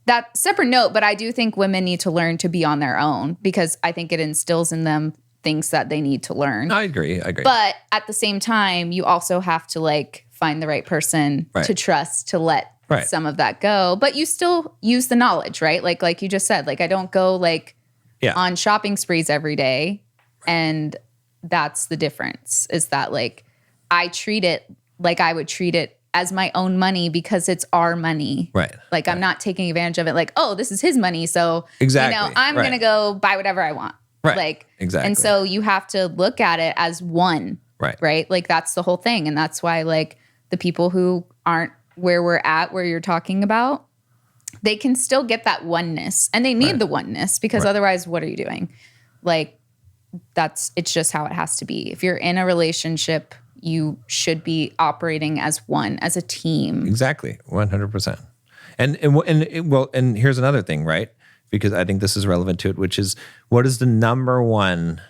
that separate note, but I do think women need to learn to be on their own because I think it instills in them things that they need to learn. I agree. But at the same time, you also have to like find the right person to trust to let some of that go, but you still use the knowledge, right? Like you just said, like I don't go like on shopping sprees every day. And that's the difference, is that like I treat it like I would treat it as my own money because it's our money. Right. Like I'm not taking advantage of it like, oh, this is his money. So you know, I'm going to go buy whatever I want. Right. Like, and so you have to look at it as one. Right. Like that's the whole thing. And that's why like the people who aren't where we're at, where you're talking about, they can still get that oneness, and they need the oneness because otherwise what are you doing? Like it's just how it has to be. If you're in a relationship, you should be operating as one, as a team. Exactly. 100%. And here's another thing, right? Because I think this is relevant to it, which is what is the number one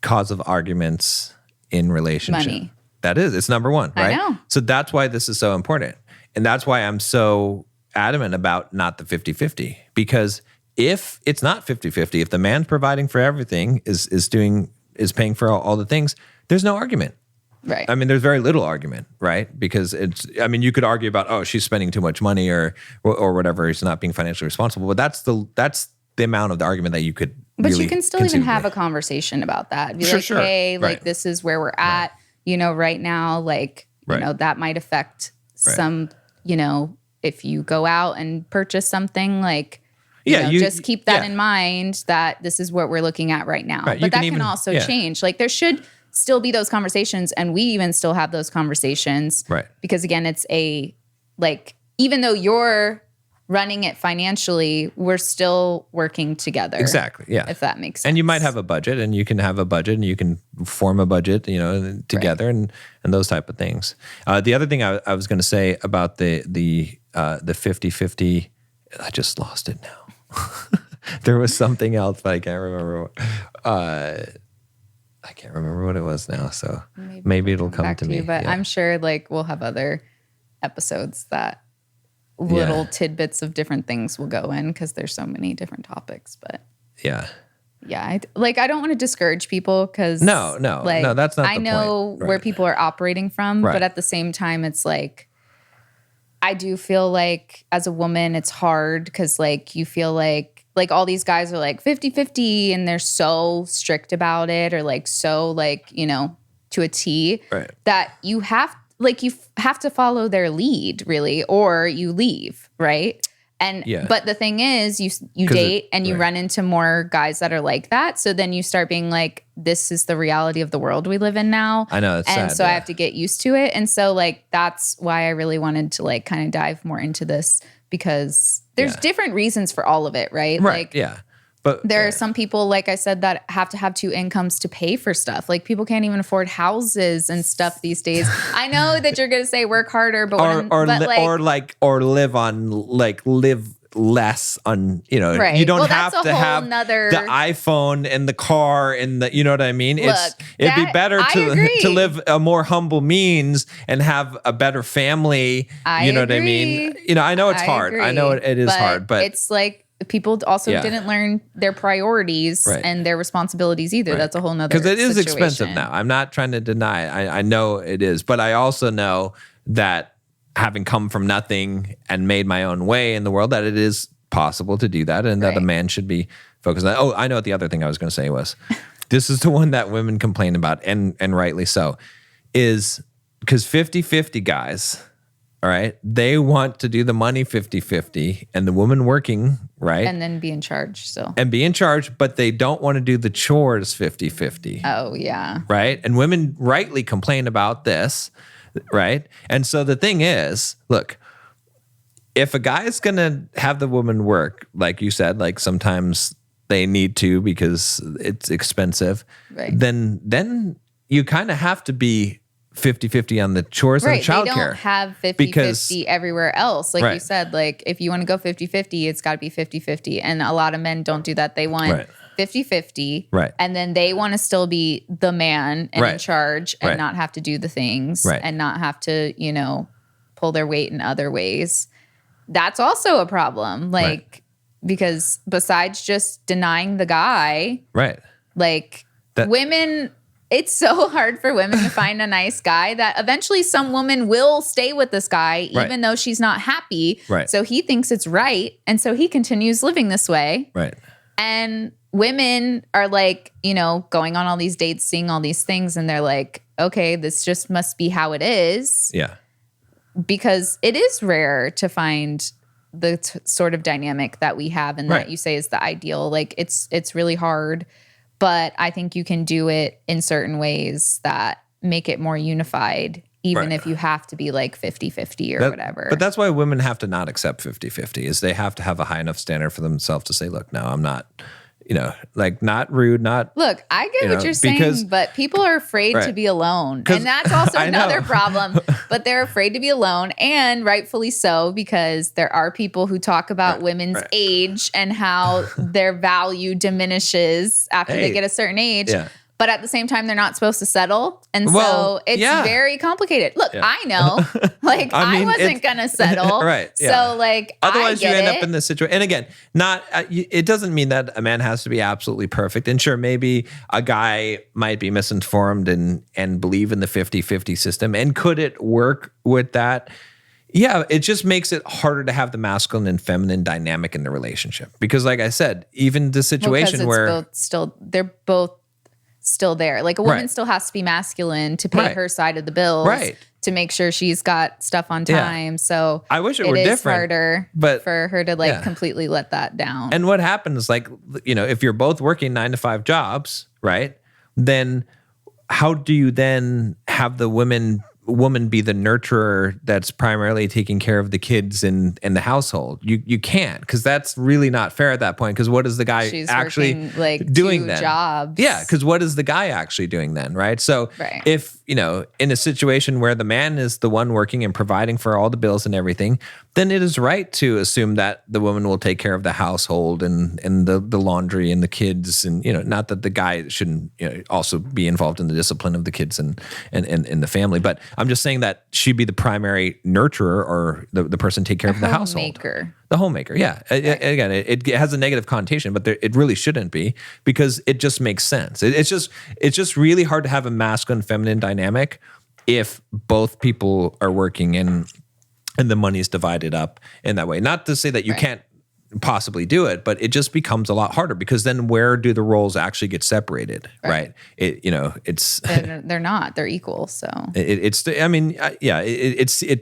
cause of arguments in relationship? Money. That is, it's number one, right? I know. So that's why this is so important. And that's why I'm so adamant about not the 50-50, because if it's not 50-50, if the man's providing for everything, is paying for all the things, there's no argument. Right. I mean, there's very little argument, right? Because you could argue about, oh, she's spending too much money or whatever, he's not being financially responsible. But that's the amount of the argument that you could But really you can still even have a conversation about that. Be like, Sure. hey, Right. like this is where we're at, right now, like, Right. that might affect some, if you go out and purchase something, like, just keep that in mind that this is what we're looking at right now. Right. But that can also change. Like there should still be those conversations, and we even still have those conversations. Right. Because again, it's even though you're running it financially, we're still working together. Exactly. Yeah. If that makes sense. And you might have a budget, and you can have a budget, and you can form a budget, together, and those type of things. The other thing I was going to say about the 50-50, I just lost it now. There was something else, but I can't remember. I can't remember what it was now. So maybe it'll come to me. But I'm sure we'll have other episodes that little tidbits of different things will go in, because there's so many different topics. But yeah. I don't want to discourage people, because no, that's not. I know where people are operating from, but at the same time, it's I do feel like as a woman, it's hard because you feel like all these guys are 50-50 and they're so strict about it, or so to a T, right, that you have to follow their lead, really, or you leave, right? And but the thing is, you date and you run into more guys that are like that. So then you start being this is the reality of the world we live in now. I know, it's and sad, so I have to get used to it. And so that's why I really wanted to kind of dive more into this, because there's different reasons for all of it, right? Right. But there are some people, like I said, that have to have two incomes to pay for stuff. People can't even afford houses and stuff these days. I know that you're going to say work harder, but live less on, right. You don't have to have the iPhone and the car and the, you know what I mean? Look, it'd be better to live a more humble means and have a better family. You know what I mean? I know it's hard. Agree. I know it is hard, but it's people also didn't learn their priorities and their responsibilities either. Right. That's a whole nother because it is situation. expensive now. I'm not trying to deny it. I know it is, but I also know that having come from nothing and made my own way in the world, that it is possible to do that, and that a man should be focused on that. Oh, I know what the other thing I was going to say was. This is the one that women complain about, and rightly so, is because 50-50 guys, all right, they want to do the money 50-50 and the woman working, right? And then be in charge still. And be in charge, but they don't want to do the chores 50-50. Oh, yeah. Right? And women rightly complain about this, right? And so the thing is, look, if a guy's going to have the woman work, like you said, sometimes they need to because it's expensive, right, then you kind of have to be 50-50 on the chores and childcare. They don't have 50-50 everywhere else. You said, if you want to go 50-50, it's got to be 50-50. And a lot of men don't do that. They want 50-50. Right. And then they want to still be the man and in charge and not have to do the things and not have to, pull their weight in other ways. That's also a problem. Because besides just denying the guy, women... It's so hard for women to find a nice guy that eventually some woman will stay with this guy, even though she's not happy. Right. So he thinks it's right. And so he continues living this way. Right. And women are going on all these dates, seeing all these things. And they're like, okay, this just must be how it is. Yeah. Because it is rare to find the sort of dynamic that we have and that you say is the ideal. It's really hard. But I think you can do it in certain ways that make it more unified, even if you have to be 50-50 or whatever. But that's why women have to not accept 50-50, is they have to have a high enough standard for themselves to say, look, no, I'm not, not rude, not... Look, I get what you're saying, but people are afraid to be alone. And that's also another problem. But they're afraid to be alone, and rightfully so, because there are people who talk about women's age and how their value diminishes after they get a certain age. Yeah. but at the same time, they're not supposed to settle. And Well, so it's yeah. very complicated. Look, I know, like I mean, I wasn't it's- going to settle. Right, yeah. So like, Otherwise, I you get end it. up in this situation. And again, it doesn't mean that a man has to be absolutely perfect. And sure, maybe a guy might be misinformed and believe in the 50-50 system. And could it work with that? Yeah, it just makes it harder to have the masculine and feminine dynamic in the relationship. Because like I said, even the situation where they're both still there. Like a woman Right. still has to be masculine to pay Right. her side of the bills, Right. to make sure she's got stuff on Yeah. time. So I wish it were is different, harder but- for her to like yeah. completely let that down. And what happens, like, if you're both working 9-to-5 jobs, right? Then how do you then have the woman be the nurturer that's primarily taking care of the kids in the household? You can't, because that's really not fair at that point. Because what is the guy She's actually working, like, doing 2 then? jobs. Yeah, because what is the guy actually doing then, right? So Right. if, in a situation where the man is the one working and providing for all the bills and everything, then it is right to assume that the woman will take care of the household and the laundry and the kids, and not that the guy shouldn't also be involved in the discipline of the kids and the family. But I'm just saying that she'd be the primary nurturer, or the person take care of the household. Homemaker. The homemaker, yeah. Again, it has a negative connotation, but it really shouldn't be, because it just makes sense. It's just really hard to have a masculine feminine dynamic if both people are working and the money is divided up in that way. Not to say that you Right. can't possibly do it, but it just becomes a lot harder, because then where do the roles actually get separated, right? It's And they're not. They're equal. So it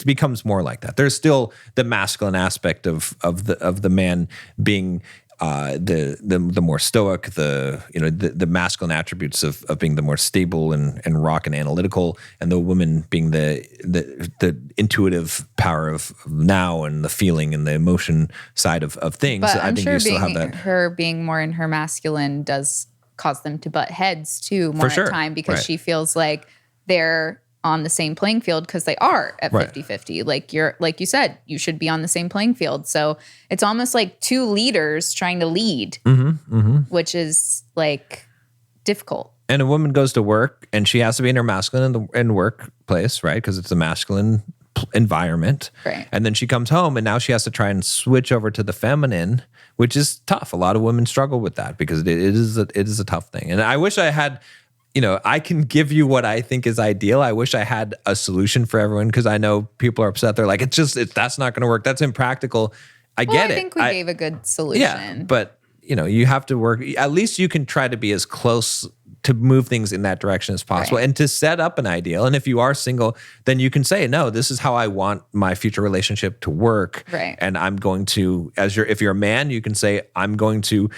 becomes more like that. There's still the masculine aspect of the man being the more stoic, the masculine attributes of being the more stable and rock and analytical, and the woman being the intuitive power of now, and the feeling and the emotion side of things. But I I'm think sure you still have that. her being more in her masculine does cause them to butt heads too more For sure. at time, because Right. she feels like they're on the same playing field, because they are at Right. 50-50. Like you said, you should be on the same playing field. So it's almost like 2 leaders trying to lead, which is like difficult. And a woman goes to work, and she has to be in her masculine in the workplace, right? Because it's a masculine environment. Right. And then she comes home, and now she has to try and switch over to the feminine, which is tough. A lot of women struggle with that, because it is a tough thing. And I wish I had, I can give you what I think is ideal. I wish I had a solution for everyone, because I know people are upset. They're like, that's not going to work. That's impractical. I get it. I think we gave a good solution. Yeah, but you have to work. At least you can try to be as close to move things in that direction as possible, Right. and to set up an ideal. And if you are single, then you can say, no, this is how I want my future relationship to work. Right. And I'm going to, if you're a man, you can say, I'm going to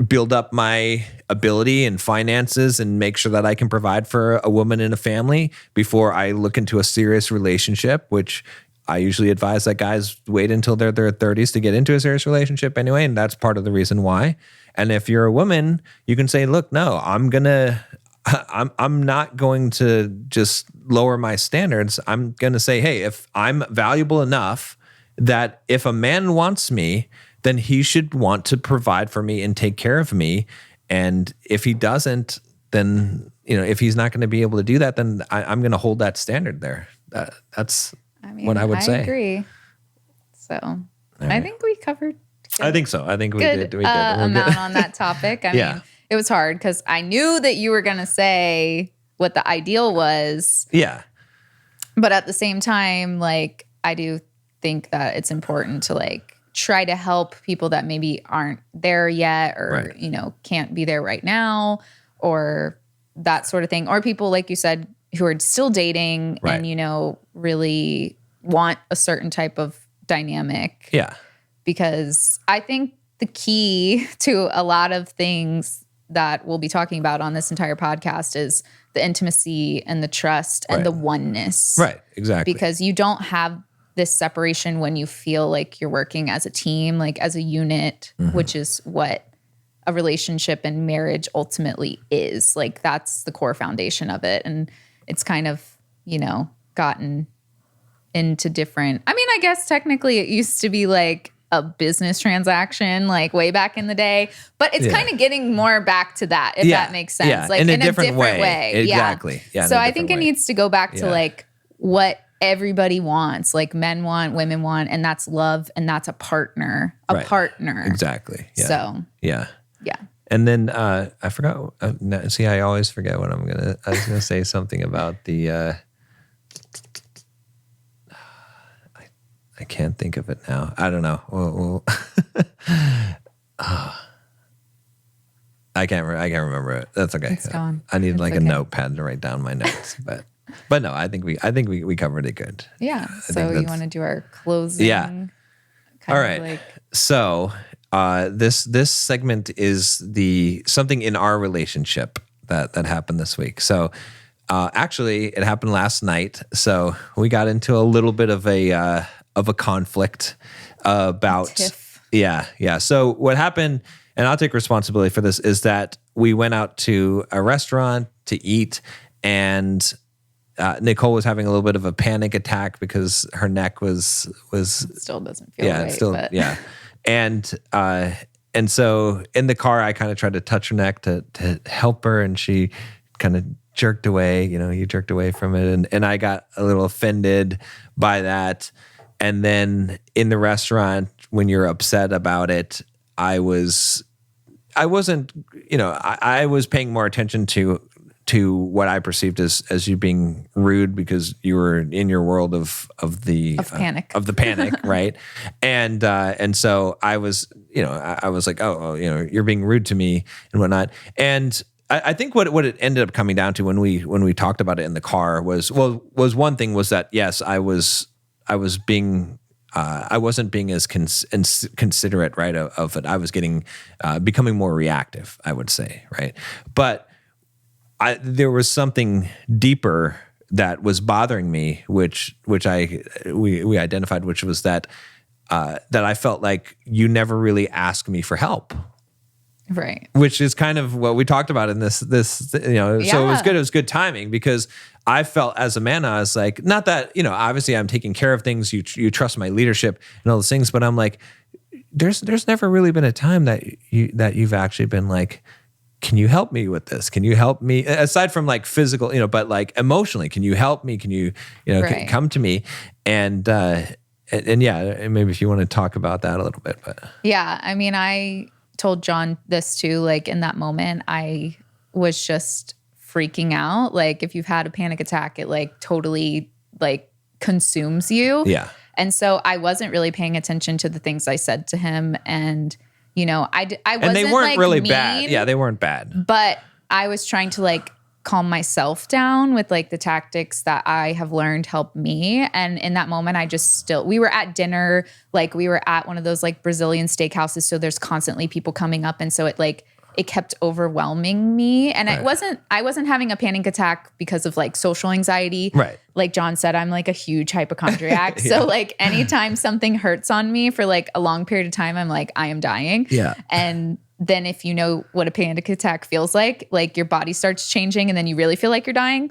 build up my ability and finances and make sure that I can provide for a woman and a family before I look into a serious relationship, which I usually advise that guys wait until they're their 30s to get into a serious relationship anyway. And that's part of the reason why. And if you're a woman, you can say, look, no, I'm not going to just lower my standards. I'm going to say, hey, if I'm valuable enough that if a man wants me, then he should want to provide for me and take care of me. And if he doesn't, then, if he's not going to be able to do that, then I'm going to hold that standard there. That's what I would say. I agree. So I think we covered I think so. I think we good did. We did. We're amount good. on that topic. I Yeah. mean, it was hard because I knew that you were going to say what the ideal was. Yeah. But at the same time, like, I do think that it's important to like try to help people that maybe aren't there yet, or, Right. Can't be there right now, or that sort of thing. Or people, like you said, who are still dating Right. and, really want a certain type of dynamic. Yeah. Because I think the key to a lot of things that we'll be talking about on this entire podcast is the intimacy and the trust and Right. the oneness. Right. Exactly. Because you don't have this separation when you feel like you're working as a team, like as a unit, which is what a relationship and marriage ultimately is. Like, that's the core foundation of it. And it's kind of, gotten into different, I mean, I guess technically it used to be like a business transaction like way back in the day, but it's kind of getting more back to that, if that makes sense. Like in a different way. Exactly. Yeah. So I think it needs to go back to like what everybody wants, like men want, women want, and that's love, and that's a partner. Exactly. Yeah. So yeah. Yeah. And then I forgot. See, I always forget what I was gonna say something about the. I can't think of it now. I don't know. I can't remember it. That's okay. It's gone. I need It's like okay. a notepad to write down my notes, but no, I think we covered it good. Yeah. So you want to do our closing? Yeah. Kind All of right. like, So this segment is something in our relationship that happened this week. So actually, it happened last night. So we got into a little bit of a conflict about tiff. Yeah. So what happened, and I'll take responsibility for this, is that we went out to a restaurant to eat, and Nicole was having a little bit of a panic attack because her neck was still doesn't feel right. But. Yeah. And so in the car, I kind of tried to touch her neck to help her, and she kind of jerked away. You jerked away from it, and I got a little offended by that. And then in the restaurant, when you're upset about it, I wasn't, I was paying more attention to what I perceived as you being rude because you were in your world of the panic, right? And so I was, I was like, oh, you're being rude to me and whatnot. And I think what it ended up coming down to when we talked about it in the car was one thing was that yes, I wasn't being as considerate, right, of it. I was becoming more reactive, I would say, right? But there was something deeper that was bothering me, which we identified, which was that I felt like you never really asked me for help. Right. Which is kind of what we talked about in this, so it was good. It was good timing because I felt as a man, I was like, not that, obviously I'm taking care of things. You trust my leadership and all those things, but I'm like, there's never really been a time that you've actually been like, can you help me with this? Can you help me aside from like physical, but like emotionally, can you help me? Can you, right. come to me? And yeah, maybe if you want to talk about that a little bit, but yeah, I mean, I told John this too, like in that moment, I was just freaking out. Like if you've had a panic attack, it like totally like consumes you. Yeah. And so I wasn't really paying attention to the things I said to him. And, I wasn't and they weren't like really mean, bad. Yeah, they weren't bad. But I was trying to like calm myself down with like the tactics that I have learned help me. And in that moment, we were at dinner, like we were at one of those like Brazilian steakhouses. So there's constantly people coming up. And so it kept overwhelming me. And I wasn't having a panic attack because of like social anxiety. Right. Like John said, I'm like a huge hypochondriac. So like anytime something hurts on me for like a long period of time, I'm like, I am dying. Yeah. And then if you know what a panic attack feels like your body starts changing and then you really feel like you're dying.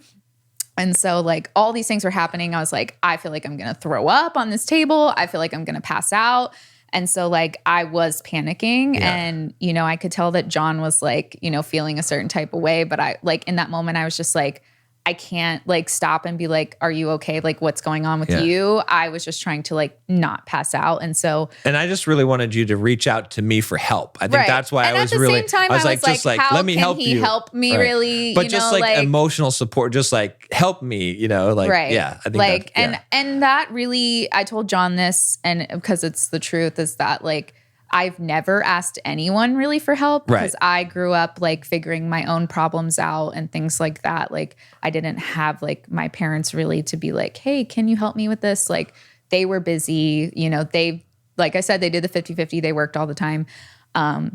And so like all these things were happening. I was like, I feel like I'm going to throw up on this table. I feel like I'm going to pass out. And so like I was panicking and, I could tell that John was like, feeling a certain type of way. But I like in that moment, I was just like, I can't like stop and be like, are you okay? Like what's going on with you? I was just trying to like not pass out. And I just really wanted you to reach out to me for help. I think that's why and I was really, at the same time, I was like, just like, let me help you. Help me really, but just like emotional support, just like help me, like, yeah, I think like, and that really, I told John this and because it's the truth is that like, I've never asked anyone really for help because I grew up like figuring my own problems out and things like that. Like I didn't have like my parents really to be like, hey, can you help me with this? Like they were busy, like I said, they did the 50-50, they worked all the time.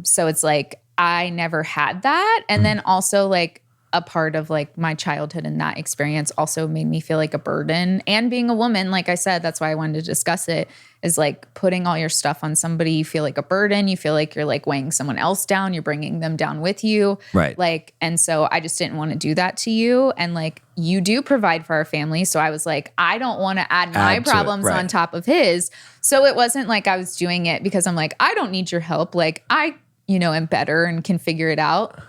So it's like, I never had that. And then also like a part of like my childhood, and that experience also made me feel like a burden. And being a woman, like I said, that's why I wanted to discuss it, is like putting all your stuff on somebody. You feel like a burden. You feel like you're like weighing someone else down. You're bringing them down with you. Right. Like, and so I just didn't want to do that to you. And like, you do provide for our family. So I was like, I don't want to add my to it, problems right. on top of his. So it wasn't like I was doing it because I'm like, I don't need your help. Like I, am better and can figure it out.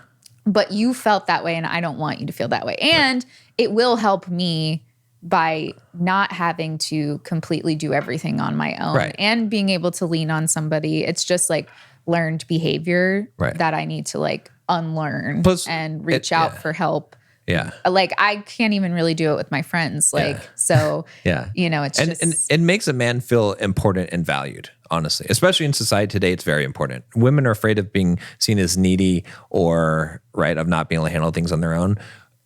But you felt that way, and I don't want you to feel that way. And it will help me by not having to completely do everything on my own and being able to lean on somebody. It's just like learned behavior that I need to like unlearn and reach out for help. Yeah. Like I can't even really do it with my friends. Like, so, it's just. It makes a man feel important and valued, honestly, especially in society today. It's very important. Women are afraid of being seen as needy or of not being able to handle things on their own.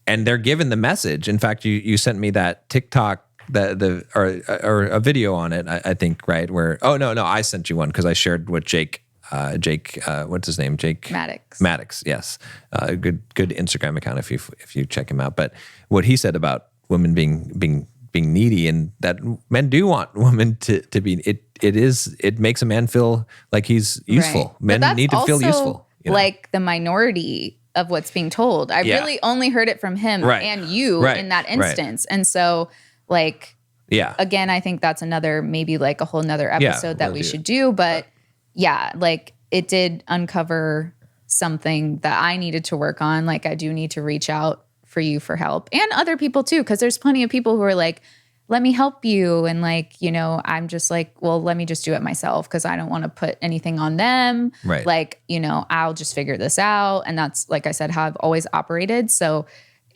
And they're given the message. In fact, you sent me that TikTok, or a video on it, I think, right? Where, I sent you one because I shared with Jake, what's his name? Jake Maddox. Yes. Good Instagram account if you check him out. But what he said about women being needy, and that men do want women to be, it makes a man feel like he's useful. Men need to feel useful. Like the minority of what's being told. I really only heard it from him and you in that instance. And so like, again, I think that's maybe like a whole nother episode that we should do. But like it did uncover something that I needed to work on. Like I do need to reach out for you for help, and other people too. Cause there's plenty of people who are like, let me help you. And like, I'm just like, well, let me just do it myself. Cause I don't want to put anything on them. Right. Like, I'll just figure this out. And that's, like I said, how I've always operated. So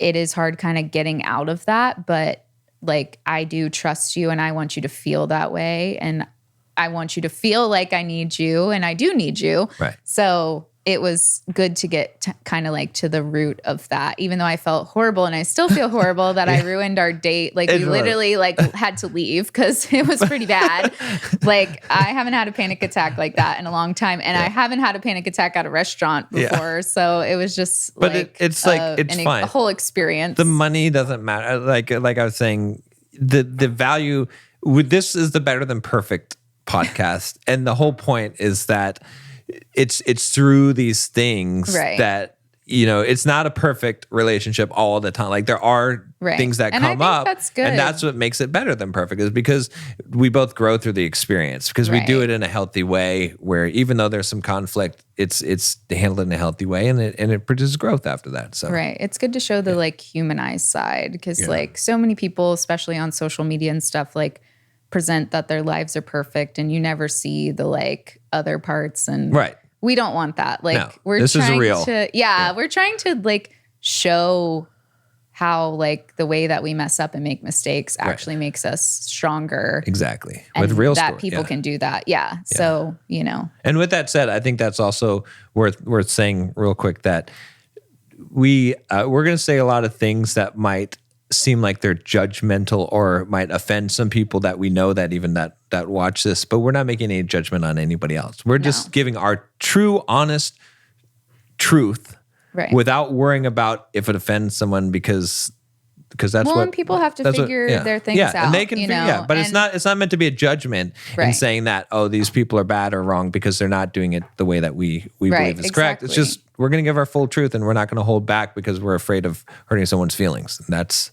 it is hard kind of getting out of that. But like, I do trust you, and I want you to feel that way. And I want you to feel like I need you, and I do need you. Right. So it was good to get kind of like to the root of that, even though I felt horrible, and I still feel horrible that I ruined our date. Like we literally like had to leave because it was pretty bad. Like I haven't had a panic attack like that in a long time. And I haven't had a panic attack at a restaurant before. Yeah. So it was just it's fine. A whole experience. The money doesn't matter. Like I was saying, the value with this is the Better Than Perfect podcast. And the whole point is that it's through these things that, it's not a perfect relationship all the time. Like there are things that come up, that's good. And that's what makes it better than perfect, is because we both grow through the experience, because we do it in a healthy way, where even though there's some conflict, it's handled in a healthy way, and it produces growth after that. So it's good to show the like humanized side, because like so many people, especially on social media and stuff, like present that their lives are perfect, and you never see the like other parts. And we don't want that. Like we're trying to like show how like the way that we mess up and make mistakes actually makes us stronger. Exactly. And with real that story. people can do that. Yeah. So, And with that said, I think that's also worth saying real quick that we're going to say a lot of things that might seem like they're judgmental or might offend some people that we know that even that watch this, but we're not making any judgment on anybody else. We're just giving our true, honest truth without worrying about if it offends someone, because that's what and people have to figure their things out. And they can but it's not meant to be a judgment in saying that, these people are bad or wrong because they're not doing it the way that we believe is correct. It's just, we're going to give our full truth, and we're not going to hold back because we're afraid of hurting someone's feelings. And that's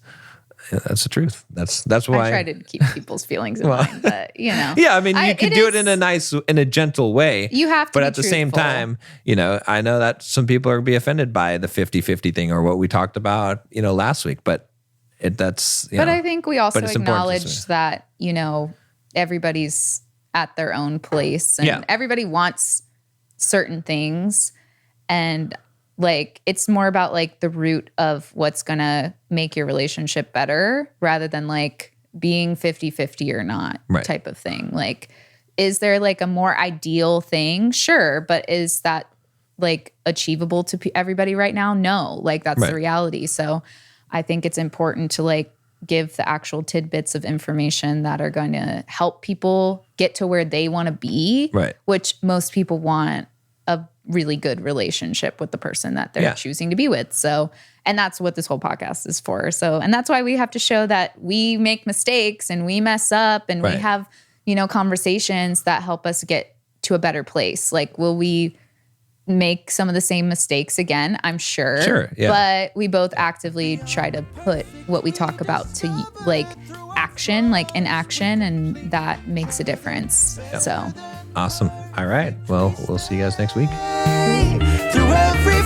the truth. That's why I try to keep people's feelings in mind, but Yeah, I mean, you can do it in a gentle way. You have to, but at the same time, I know that some people are going to be offended by the 50-50 thing, or what we talked about, last week, but I think we also acknowledge that, everybody's at their own place, and everybody wants certain things. And like, it's more about like the root of what's going to make your relationship better, rather than like being 50-50 or not type of thing. Like, is there like a more ideal thing? Sure. But is that like achievable to everybody right now? No, like that's the reality. So I think it's important to like give the actual tidbits of information that are going to help people get to where they want to be, which most people want really good relationship with the person that they're choosing to be with. So, and that's what this whole podcast is for. So, and that's why we have to show that we make mistakes and we mess up and we have, you know, conversations that help us get to a better place. Like, will we make some of the same mistakes again? I'm sure. Sure. Yeah. But we both actively try to put what we talk about to like action, like in action, and that makes a difference. Yep. So awesome. All right. Well, we'll see you guys next week. Through every